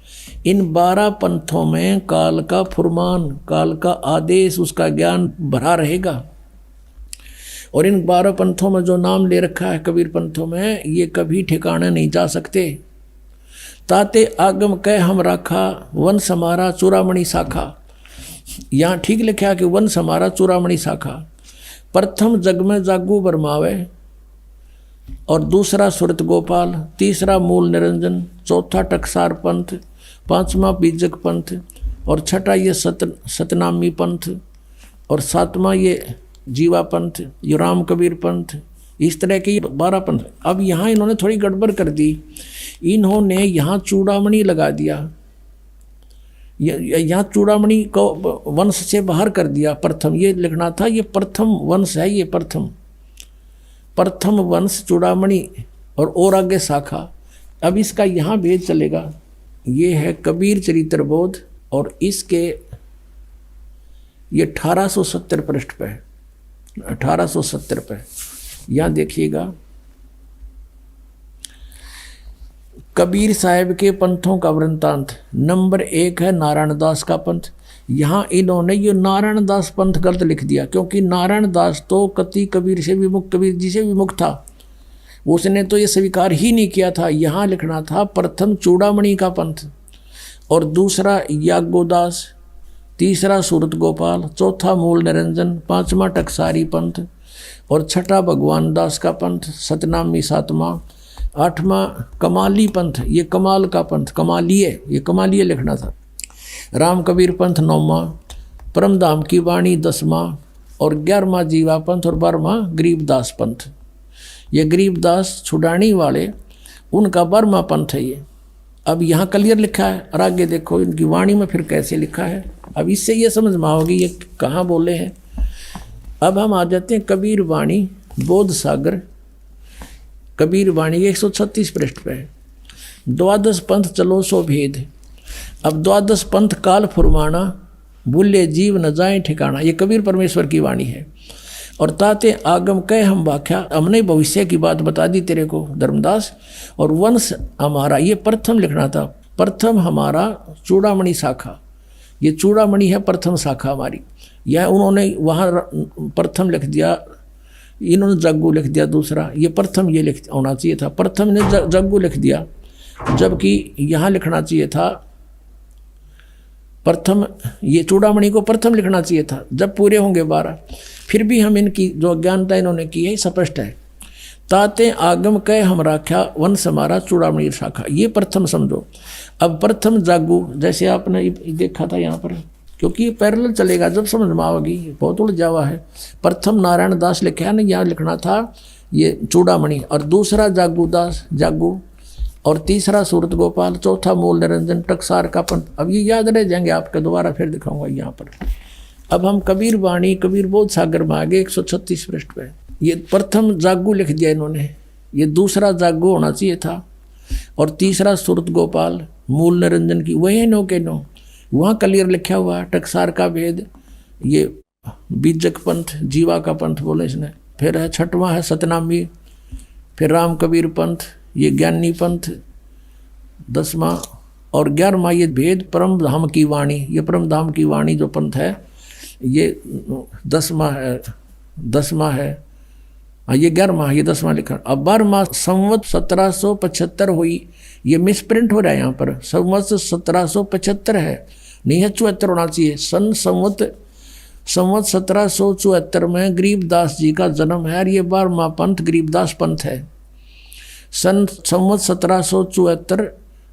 इन 12 पंथों में काल का फुरमान, काल का आदेश, उसका ज्ञान भरा रहेगा। और इन 12 पंथों में जो नाम ले रखा है कबीर पंथों में, ये कभी ठिकाने नहीं जा सकते। ताते आगम कह हम राखा, वन समारा चूड़ामणि शाखा। यहाँ ठीक लिखा कि वंश हमारा चूड़ामणि शाखा, प्रथम जग में जागू बरमावे, और दूसरा सुरत गोपाल, तीसरा मूल निरंजन, चौथा टकसार पंथ, पांचवा बीजक पंथ, और छठा ये सतनामी पंथ, और सातवां ये जीवा पंथ, ये राम कबीर पंथ। इस तरह के 12 पंथ। अब यहाँ इन्होंने थोड़ी गड़बड़ कर दी, इन्होंने यहाँ चूड़ामणि लगा दिया, यहाँ चूड़ामणि को वंश से बाहर कर दिया। प्रथम ये लिखना था, ये प्रथम वंश है, ये प्रथम वंश चूड़ामणि और आगे शाखा। अब इसका यहाँ भेद चलेगा, ये है कबीर चरित्र बोध, और इसके ये 1870 पृष्ठ पे है, 1870 पे। यहाँ देखिएगा, कबीर साहब के पंथों का वृंतांत नंबर 1 है नारायण दास का पंथ। यहाँ इन्होंने ये नारायण दास पंथ गलत लिख दिया, क्योंकि नारायण दास तो कति कबीर से विमुख, कबीर जी से विमुख था, उसने तो ये स्वीकार ही नहीं किया था। यहाँ लिखना था प्रथम चूड़ामणि का पंथ, और दूसरा याज्ञोदास, तीसरा सूरत गोपाल, चौथा मूल निरंजन, पांचवा टकसारी पंथ, और छठा भगवान दास का पंथ, सतनामी सातवां, आठवां कमाली पंथ, ये कमाल का पंथ, कमालिये, ये कमालिये लिखना था। राम कबीर पंथ 9वां, परमधाम की वाणी 10वां, और 11वां जीवा पंथ, और 12वां गरीबदास पंथ। ये गरीबदास छुड़ानी वाले, उनका 12वां पंथ है ये। अब यहाँ क्लियर लिखा है, और आगे देखो इनकी वाणी में फिर कैसे लिखा है। अब इससे ये समझ में आओगी ये कहाँ बोले हैं। अब हम आ जाते हैं कबीर वाणी बोध सागर। कबीर वाणी 136 पृष्ठ पे है। द्वादश पंथ चलो सो भेद। अब द्वादश पंथ काल फुरमाना, भूले जीव न जाए ठिकाना, ये कबीर परमेश्वर की वाणी है। और ताते आगम कह हम व्याख्या, हमने भविष्य की बात बता दी तेरे को धर्मदास। और वंश हमारा, ये प्रथम लिखना था, प्रथम हमारा चूड़ामणि शाखा, ये चूड़ामणि है प्रथम शाखा हमारी। यह उन्होंने वहाँ प्रथम लिख दिया, इन्होंने जग्गू लिख दिया दूसरा, ये प्रथम ये लिख होना चाहिए था, प्रथम ने जग्गू लिख दिया, जबकि यहाँ लिखना चाहिए था प्रथम, ये चूड़ामणि को प्रथम लिखना चाहिए था जब पूरे होंगे 12। फिर भी हम इनकी जो अज्ञानता इन्होंने की है स्पष्ट है। ताते आगम कह हम राख्या, वंश हमारा चूड़ामणि शाखा, ये प्रथम समझो। अब प्रथम जागू, जैसे आपने देखा था यहाँ पर, क्योंकि ये पैरेलल चलेगा, जब समझ में आओगी, बहुत उलझा हुआ है। प्रथम नारायण दास लिखा है ना, यहाँ लिखना था ये चूड़ामणि, और दूसरा जागू दास जागू, और तीसरा सूरत गोपाल, चौथा मूल निरंजन, टकसार का पंथ। अब ये याद रह जाएंगे आपके, दोबारा फिर दिखाऊंगा यहाँ पर। अब हम कबीर वाणी कबीर बोध सागर में आगे 136 पृष्ठ पे। ये प्रथम जागू लिख दिया इन्होंने, ये दूसरा जागू होना चाहिए था, और तीसरा सूरत गोपाल मूल निरंजन की, वही नो के नो, वहाँ क्लियर लिखा हुआ टकसार का भेद, ये बीजक पंथ, जीवा का पंथ बोले इसने। फिर है छठवां है सतनामी, फिर राम कबीर पंथ, ये ज्ञानी पंथ 10वां, और 11वां ये भेद परम धाम की वाणी, ये परम धाम की वाणी जो पंथ है ये 10वां है, ये 11वां, ये 10वां लिखा। अब 12वां संवत 1775 हुई, ये मिसप्रिंट हो रहा है यहाँ पर, संवत 1775 है, नहीं है 74 होना चाहिए। संवत 1774 में गरीबदास जी का जन्म है, और ये 12वां पंथ गरीबदास पंथ है। संवत 1774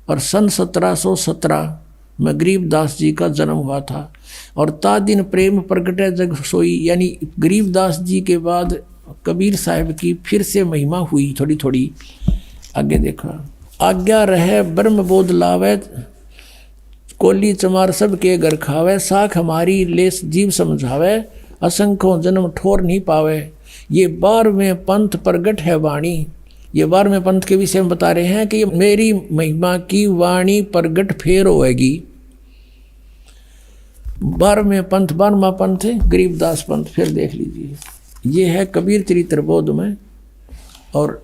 और सन 1717 में गरीबदास जी का जन्म हुआ था। और ता दिन प्रेम प्रगटे जग सोई, यानी गरीबदास जी के बाद कबीर साहब की फिर से महिमा हुई थोड़ी थोड़ी। आगे देखा, आज्ञा रहे ब्रह्म बोध लावे, कोली चमार सब के घर खावे, साख हमारी लेस जीव समझावे, असंख्यों जन्म ठोर नहीं पावे। ये 12वें पंथ प्रगट है वाणी, ये 12वें पंथ के विषय में बता रहे हैं कि मेरी महिमा की वाणी प्रगट फेर होएगी। 12वें पंथ, 12वां पंथ है गरीबदास पंथ। फिर देख लीजिए, ये है कबीर चरित्र बोध में, और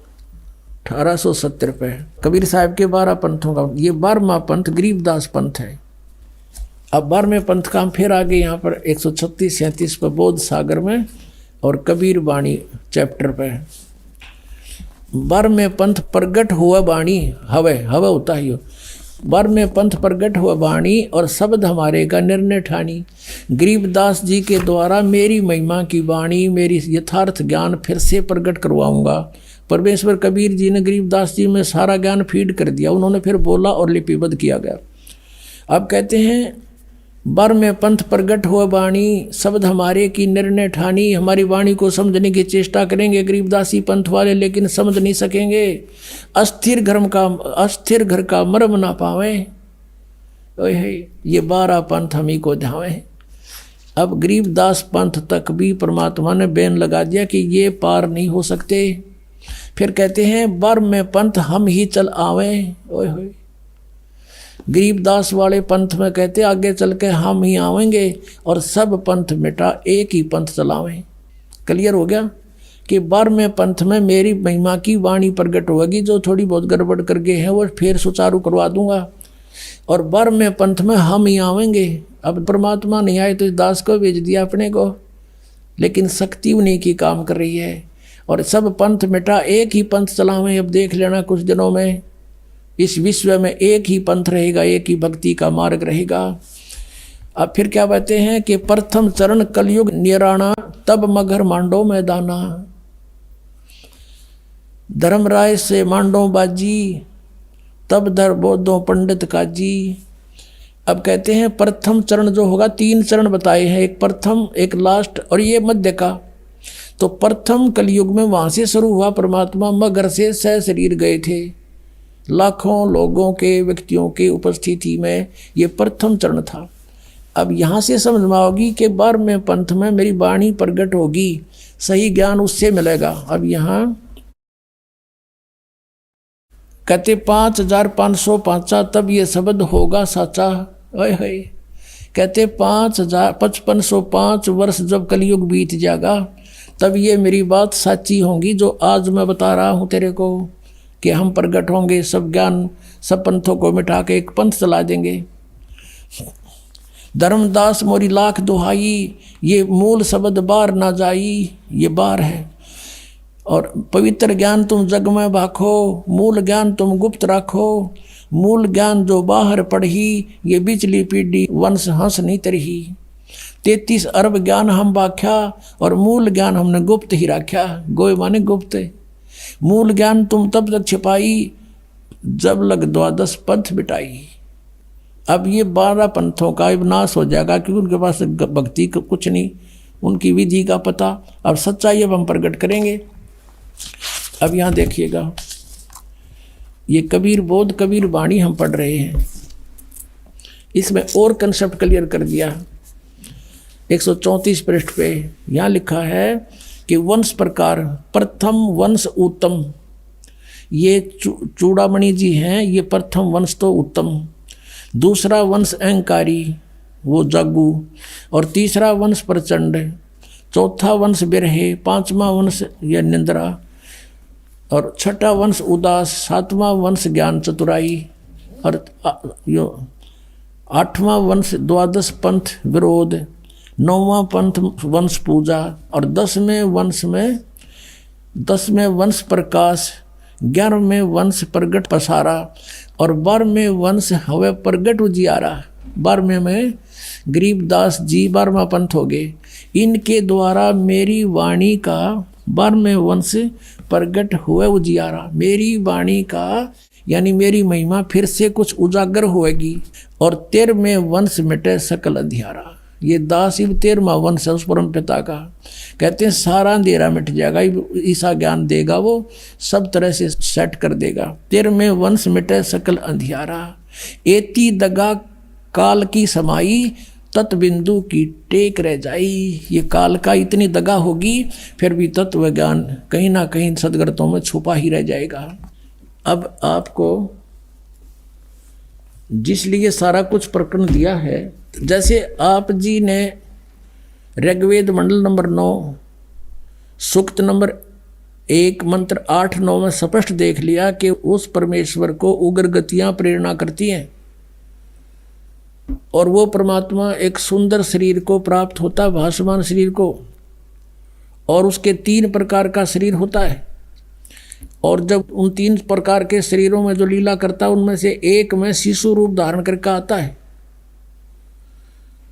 1870 पे है कबीर साहब के 12 पंथों का, ये 12वां पंथ गरीबदास पंथ है। अब 12वें पंथ का हम फिर आगे यहाँ पर 136-37 पर बोध सागर में और कबीर वाणी चैप्टर पे है। 12वें पंथ प्रगट हुआ वाणी, हवे हवे होता ही हो। वर में पंथ प्रगट हुआ वाणी और शब्द हमारे का निर्णय ठानी। गरीबदास जी के द्वारा मेरी महिमा की वाणी, मेरी यथार्थ ज्ञान फिर से प्रकट करवाऊंगा। परमेश्वर कबीर जी ने गरीबदास जी में सारा ज्ञान फीड कर दिया, उन्होंने फिर बोला और लिपिबद्ध किया गया। अब कहते हैं वर में पंथ प्रगट हुआ वाणी, शब्द हमारे की निर्णय ठानी। हमारी वाणी को समझने की चेष्टा करेंगे गरीबदासी पंथ वाले, लेकिन समझ नहीं सकेंगे। अस्थिर घर का मर्म ना पावे, ये 12 पंथ हम ही को ध्यावे। अब गरीबदास पंथ तक भी परमात्मा ने बैन लगा दिया कि ये पार नहीं हो सकते। फिर कहते हैं वर में पंथ हम ही चल आवे। ओए होए, गरीबदास वाले पंथ में कहते आगे चल के हम ही आवेंगे और सब पंथ मिटा एक ही पंथ चलावें। क्लियर हो गया कि वर में पंथ में मेरी महिमा की वाणी प्रकट होगी, जो थोड़ी बहुत गड़बड़ कर गए हैं वो फिर सुचारू करवा दूंगा। और वर में पंथ में हम ही आवेंगे। अब परमात्मा नहीं आए तो इस दास को भेज दिया अपने को, लेकिन शक्ति उन्हीं की काम कर रही है। और सब पंथ मिटा एक ही पंथ चलावें। अब देख लेना कुछ दिनों में इस विश्व में एक ही पंथ रहेगा, एक ही भक्ति का मार्ग रहेगा। अब फिर क्या कहते हैं कि प्रथम चरण कलयुग निराणा, तब मगर मांडो मैदाना। धर्मराय से मांडो बाजी, तब धर बोधो पंडित काजी। अब कहते हैं प्रथम चरण जो होगा, 3 चरण बताए हैं, एक प्रथम, एक लास्ट और ये मध्य का। तो प्रथम कलयुग में वहां से शुरू हुआ, परमात्मा मगर से सह शरीर गए थे, लाखों लोगों के व्यक्तियों के उपस्थिति में, ये प्रथम चरण था। अब यहाँ से समझ में आओगी कि वर में पंथ में मेरी वाणी प्रकट होगी, सही ज्ञान उससे मिलेगा। अब यहाँ कहते 5505 तब ये शब्द होगा साचा। ओए कहते 5505 वर्ष जब कलयुग बीत जाएगा, तब ये मेरी बात सच्ची होगी जो आज मैं बता रहा हूँ तेरे को, कि हम प्रगट होंगे, सब ज्ञान सब पंथों को मिटा के एक पंथ चला देंगे। धर्मदास मोरी लाख दुहाई, ये मूल शब्द बार ना जाई, ये बार है। और पवित्र ज्ञान तुम जग में भाखो, मूल ज्ञान तुम गुप्त राखो। मूल ज्ञान जो बाहर पढ़ी, ये बिचली पीढ़ी वंश हंस नहीं तरही। 33 अरब ज्ञान हम बाख्या, और मूल ज्ञान हमने गुप्त ही राख्या। गोय माने गुप्त। मूल ज्ञान तुम तब तक छिपाई, जब लग 12 पंथ बिटाई। अब ये 12 पंथों का विनाश हो जाएगा, क्योंकि उनके पास भक्ति का कुछ नहीं, उनकी विधि का पता। अब सच्चाई अब हम प्रकट करेंगे। अब यहाँ देखिएगा, ये कबीर बोध कबीर वाणी हम पढ़ रहे हैं, इसमें और कंसेप्ट क्लियर कर दिया। 134 पृष्ठ पे यहाँ लिखा है कि वंश प्रकार, प्रथम वंश उत्तम। ये चूड़ामणि जी हैं, ये प्रथम वंश तो उत्तम। दूसरा वंश अहंकारी, वो जागू। और तीसरा वंश प्रचंड। चौथा वंश बिरहे। 5वां वंश यह निंद्रा। और 6ठा वंश उदास। 7वां वंश ज्ञान चतुराई। और 8वां वंश 12 पंथ विरोध। 9वां पंथ वंश पूजा। और 10वें वंश प्रकाश। 11वें वंश प्रगट पसारा। और 12वें वंश हवे प्रगट उजियारा। 12वें में गरीबदास जी 12वां पंथ हो गए। इनके द्वारा मेरी वाणी का 12वें वंश प्रगट हुए उजियारा। मेरी वाणी का यानी मेरी महिमा फिर से कुछ उजागर होएगी। और 13वें वंश मिटे सकल अंधियारा। ये दास ही 13वां वंश है उस परम पिता का। कहते हैं सारा अंधेरा मिट जाएगा, ईसा ज्ञान देगा, वो सब तरह से सेट कर देगा। 13वें वंश मिटे सकल अंधियारा। एती दगा काल की समाई, तत्बिंदु की टेक रह जाई। ये काल का इतनी दगा होगी, फिर भी तत्व ज्ञान कहीं ना कहीं सदगतों में छुपा ही रह जाएगा। अब आपको जिसलिए सारा कुछ प्रकरण दिया है, जैसे आप जी ने ऋग्वेद मंडल नंबर 9 सूक्त नंबर 1 मंत्र 8-9 में स्पष्ट देख लिया कि उस परमेश्वर को उग्र गतियां प्रेरणा करती हैं, और वो परमात्मा एक सुंदर शरीर को प्राप्त होता है, भासमान शरीर को। और उसके 3 प्रकार का शरीर होता है। और जब उन 3 प्रकार के शरीरों में जो लीला करता है उनमें से एक में शिशु रूप धारण करके आता है,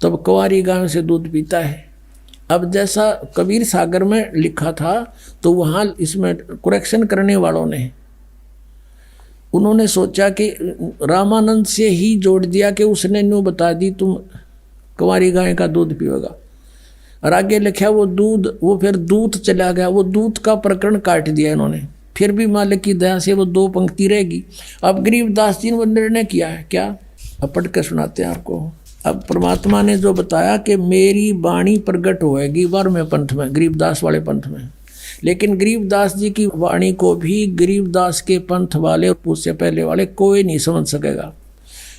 तब कुंवारी गाय से दूध पीता है। अब जैसा कबीर सागर में लिखा था तो वहाँ इसमें करेक्शन करने वालों ने उन्होंने सोचा कि रामानंद से ही जोड़ दिया कि उसने न्यू बता दी तुम कुंवारी गाय का दूध पिएगा, और आगे लिखा वो दूध, वो फिर दूध चला गया, वो दूध का प्रकरण काट दिया इन्होंने। फिर भी मालिक की दया से वो 2 पंक्ति रहेगी। अब गरीबदास जी ने वो निर्णय किया है क्या, अब पढ़ के सुनाते हैं आपको। अब परमात्मा ने जो बताया कि मेरी वाणी प्रकट होएगी 12वें पंथ में, गरीबदास वाले पंथ में, लेकिन गरीबदास जी की वाणी को भी गरीबदास के पंथ वाले और उससे पहले वाले कोई नहीं समझ सकेगा।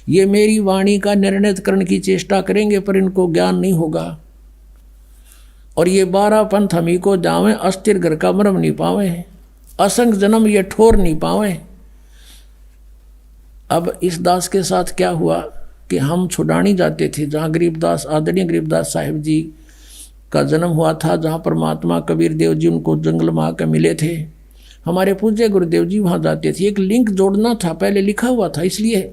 ये मेरी वाणी का निर्णय करने की चेष्टा करेंगे पर इनको ज्ञान नहीं होगा, और ये 12 पंथ हम ही को जावे, अस्थिर घर का मरम नहीं पावे, असंग जन्म ये ठोर नहीं पावे। अब इस दास के साथ क्या हुआ कि हम छुड़ानी जाते थे जहाँ गरीबदास, आदरणीय गरीबदास साहिब जी का जन्म हुआ था, जहाँ परमात्मा कबीर देव जी उनको जंगल में आकर मिले थे। हमारे पूज्य गुरुदेव जी वहाँ जाते थे, एक लिंक जोड़ना था, पहले लिखा हुआ था, इसलिए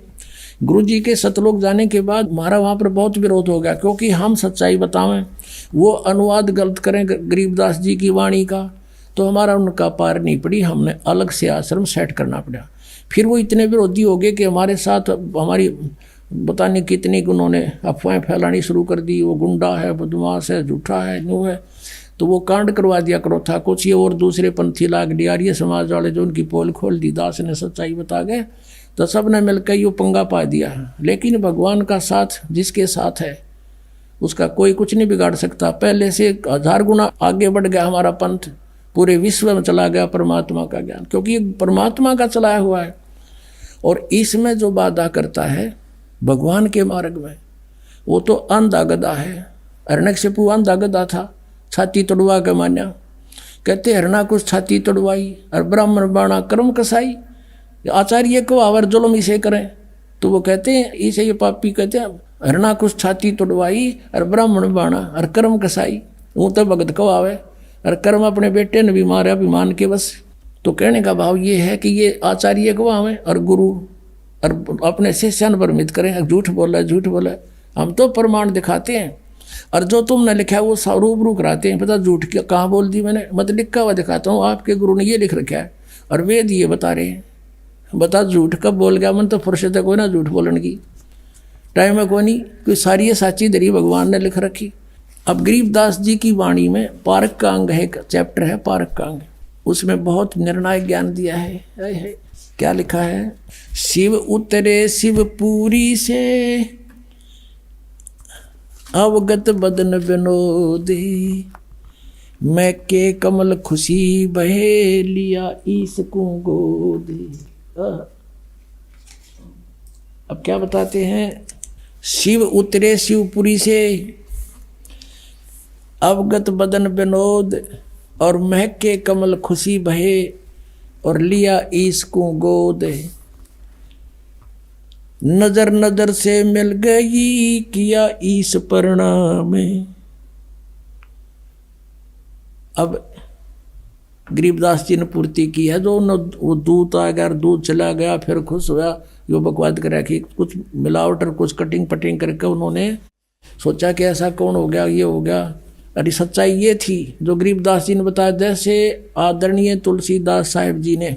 गुरु जी के सतलोक जाने के बाद हमारा वहाँ पर बहुत विरोध हो गया, क्योंकि हम सच्चाई बतावें, वो अनुवाद गलत करें गरीबदास जी की वाणी का, तो हमारा उनका पार नहीं पड़ी, हमने अलग से आश्रम सेट करना पड़ा। फिर वो इतने विरोधी हो गए कि हमारे साथ हमारी बताने कितनी उन्होंने अफवाहें फैलानी शुरू कर दी, वो गुंडा है, बदमाश है, झूठा है, न्यू है, तो वो कांड करवा दिया करो था कुछ ये, और दूसरे पंथी लाग डियारिया समाज वाले जो उनकी पोल खोल दी, दास ने सच्चाई बता गए, तो सब ने मिलकर ये पंगा पा दिया। लेकिन भगवान का साथ जिसके साथ है उसका कोई कुछ नहीं बिगाड़ सकता। पहले से 1000 गुना आगे बढ़ गया हमारा पंथ, पूरे विश्व में चला गया परमात्मा का ज्ञान, क्योंकि परमात्मा का चलाया हुआ है। और इसमें जो बाधा करता है भगवान के मार्ग में, वो तो अंधा गधा है। हिरण्यकशिपु अंधा गधा था, छाती तोड़वा के मान्या, कहते हरणा कुछ छाती तोड़वाई और ब्राह्मण बाणा कर्म कसाई, आचार्य को आवर जुल्म इसे करें, तो वो कहते हैं इसे ये पापी कहते हैं हरणा कुछ छाती तोड़वाई और ब्राह्मण बाणा और कर्म कसाई, वो तो भगत को आवे और कर्म अपने बेटे ने भी मारे अभिमान के बस। तो कहने का भाव ये है कि ये आचार्य को आवे और गुरु और अपने शिष्यन पर मित करें, झूठ बोला, हम तो प्रमाण दिखाते हैं, और जो तुमने लिखा है वो रूबरू कराते हैं, पता झूठ क्या कहाँ बोल दी मैंने, मत लिखा हुआ दिखाता हूँ, आपके गुरु ने ये लिख रखा है और वेद ये बता रहे हैं, बता झूठ कब बोल गया, मन तो फुर्सत है कोई ना झूठ बोलने की, टाइम है कोई नहीं, कोई सारी ये साची दरी भगवान ने लिख रखी। अब गरीबदास जी की वाणी में पारक का अंग है, एक चैप्टर है पारक का अंग, उसमें बहुत निर्णायक ज्ञान दिया है। क्या लिखा है, शिव उतरे शिवपुरी से अवगत बदन विनोदी, मैं के कमल खुशी बहे लिया ईस को गोदी। अब क्या बताते हैं, शिव उतरे शिवपुरी से अवगत बदन विनोद, और महक के कमल खुशी बहे और लिया ईस को गोद, नजर नजर से मिल गई किया ईस प्रणाम। अब गरीबदास जी ने पूर्ति की है, जो वो दूध आ गया, दूध चला गया, फिर खुश हुआ, यो बकवाद करा कि कुछ मिलावट और कुछ कटिंग पटिंग करके उन्होंने सोचा कि ऐसा कौन हो गया, ये हो गया। अरे सच्चाई ये थी जो गरीबदास जी ने बताया, जैसे आदरणीय तुलसीदास साहिब जी ने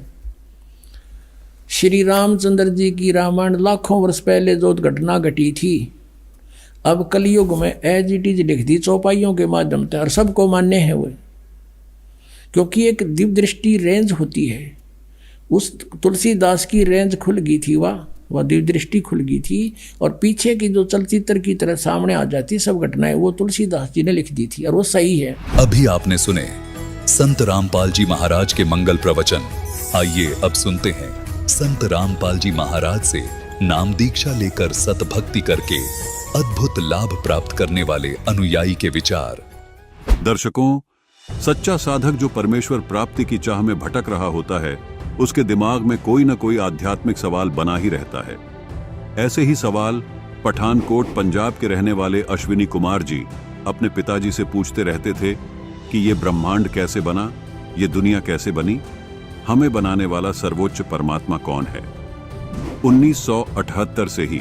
श्री रामचंद्र जी की रामायण लाखों वर्ष पहले जो घटना घटी थी, अब कलयुग में एज इट इज लिख दी चौपाइयों के माध्यम से, और सबको मान्य है वो, क्योंकि एक दिव्य दृष्टि रेंज होती है। उस तुलसीदास की रेंज खुल गई थी, वह दिव्य दृष्टि खुल गई थी, और पीछे की जो चलचित्र की तरह सामने आ जाती सब घटनाएं, वो तुलसीदास जी ने लिख दी थी, और वो सही है। अभी आपने सुने संत रामपाल जी महाराज के मंगल प्रवचन। आइए अब सुनते हैं संत रामपाल जी महाराज से नाम दीक्षा लेकर सतभक्ति करके अद्भुत लाभ प्राप्त करने वाले अनुयायी के विचार। दर्शकों, सच्चा साधक जो परमेश्वर प्राप्ति की चाह में भटक रहा होता है, उसके दिमाग में कोई न कोई आध्यात्मिक सवाल बना ही रहता है। ऐसे ही सवाल पठानकोट पंजाब के रहने वाले अश्विनी कुमार जी अपने पिताजी से पूछते रहते थे कि ये ब्रह्मांड कैसे बना, ये दुनिया कैसे बनी। हमें बनाने वाला सर्वोच्च परमात्मा कौन है। 1978 से ही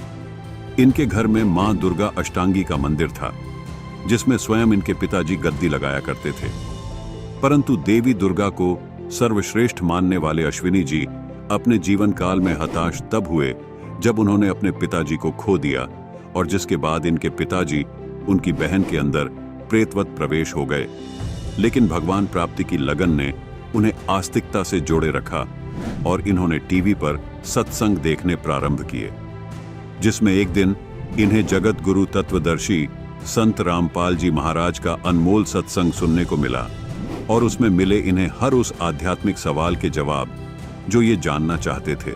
इनके घर में मां दुर्गा अष्टांगी का मंदिर था, जिसमें स्वयं इनके पिताजी गद्दी लगाया करते थे। परंतु देवी दुर्गा को सर्वश्रेष्ठ मानने वाले अश्विनी जी अपने जीवन काल में हताश तब हुए जब उन्होंने अपने पिताजी को खो दिया, और जिसके बाद इनके पिताजी उनकी बहन के अंदर प्रेतवत प्रवेश हो गए। लेकिन भगवान प्राप्ति की लगन ने उन्हें आस्तिकता से जोड़े रखा और इन्होंने टीवी पर सत्संग देखने प्रारंभ किए, जिसमें एक दिन इन्हें जगत गुरु तत्वदर्शी संत रामपाल जी महाराज का अनमोल सत्संग सुनने को मिला, और उसमें मिले इन्हें हर उस आध्यात्मिक सवाल के जवाब जो ये जानना चाहते थे।